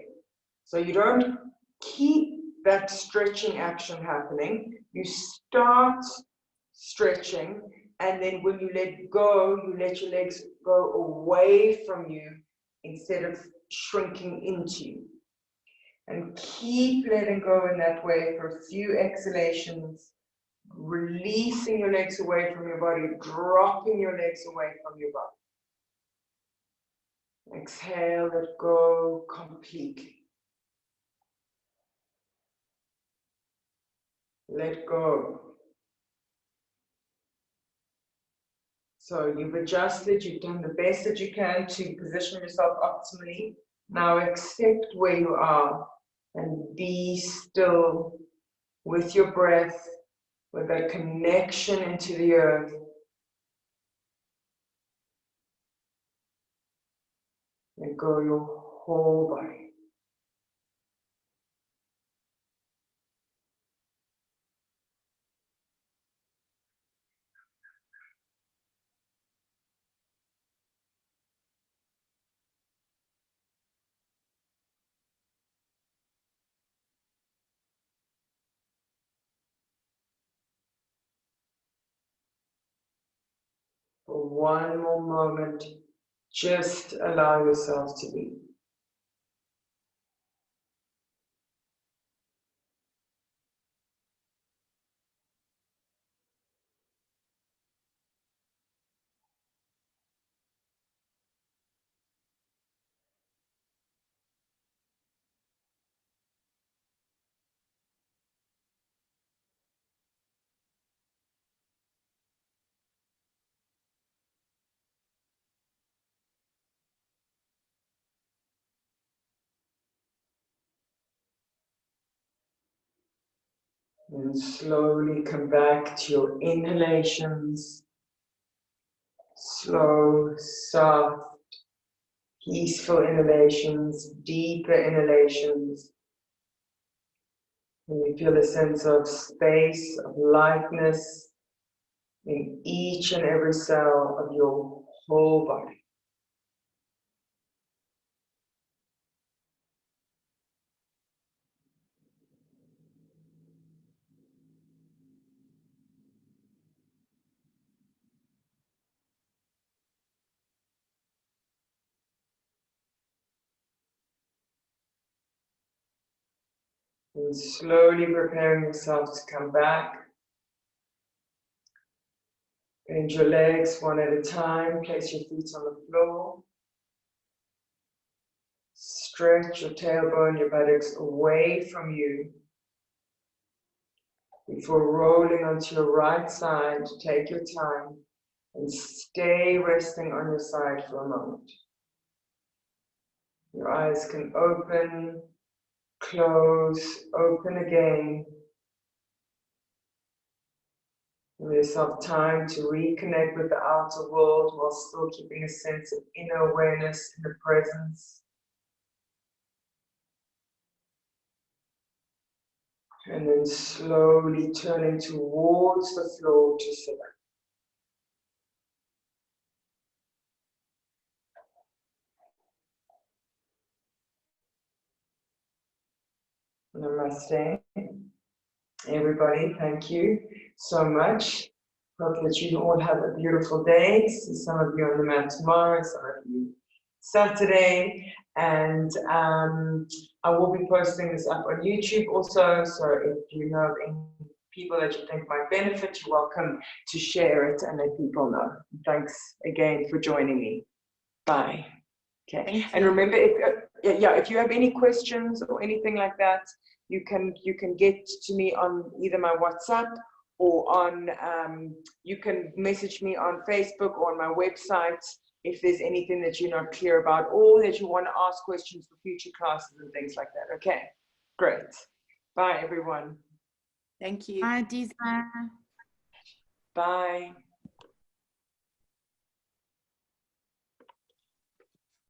So you don't keep that stretching action happening. You start stretching, and then when you let go, you let your legs go away from you instead of shrinking into you. And keep letting go in that way for a few exhalations, releasing your legs away from your body, dropping your legs away from your body. Exhale, let go completely. Let go. So you've adjusted, you've done the best that you can to position yourself optimally. Now accept where you are and be still with your breath, with that connection into the earth. Let go your whole body. For one more moment, just allow yourself to be. And slowly come back to your inhalations. Slow, soft, peaceful inhalations, deeper inhalations. And you feel a sense of space, of lightness in each and every cell of your whole body. And slowly preparing yourself to come back. Bend your legs one at a time. Place your feet on the floor. Stretch your tailbone, your buttocks away from you. Before rolling onto your right side, take your time and stay resting on your side for a moment. Your eyes can open, close, open again. Give yourself time to reconnect with the outer world while still keeping a sense of inner awareness in the presence. And then slowly turning towards the floor to sit up. Namaste. Everybody, thank you so much. Hope that you all have a beautiful day. See some of you on the mat tomorrow, some of you Saturday. And I will be posting this up on YouTube also. So if you know of any people that you think might benefit, you're welcome to share it and let people know. Thanks again for joining me. Bye. Okay. And remember, if you have any questions or anything like that, you can get to me on either my WhatsApp or on you can message me on Facebook or on my website if there's anything that you're not clear about or that you want to ask questions for future classes and things like that. Okay, great. Bye, everyone. Thank you. Bye, Dize. Bye.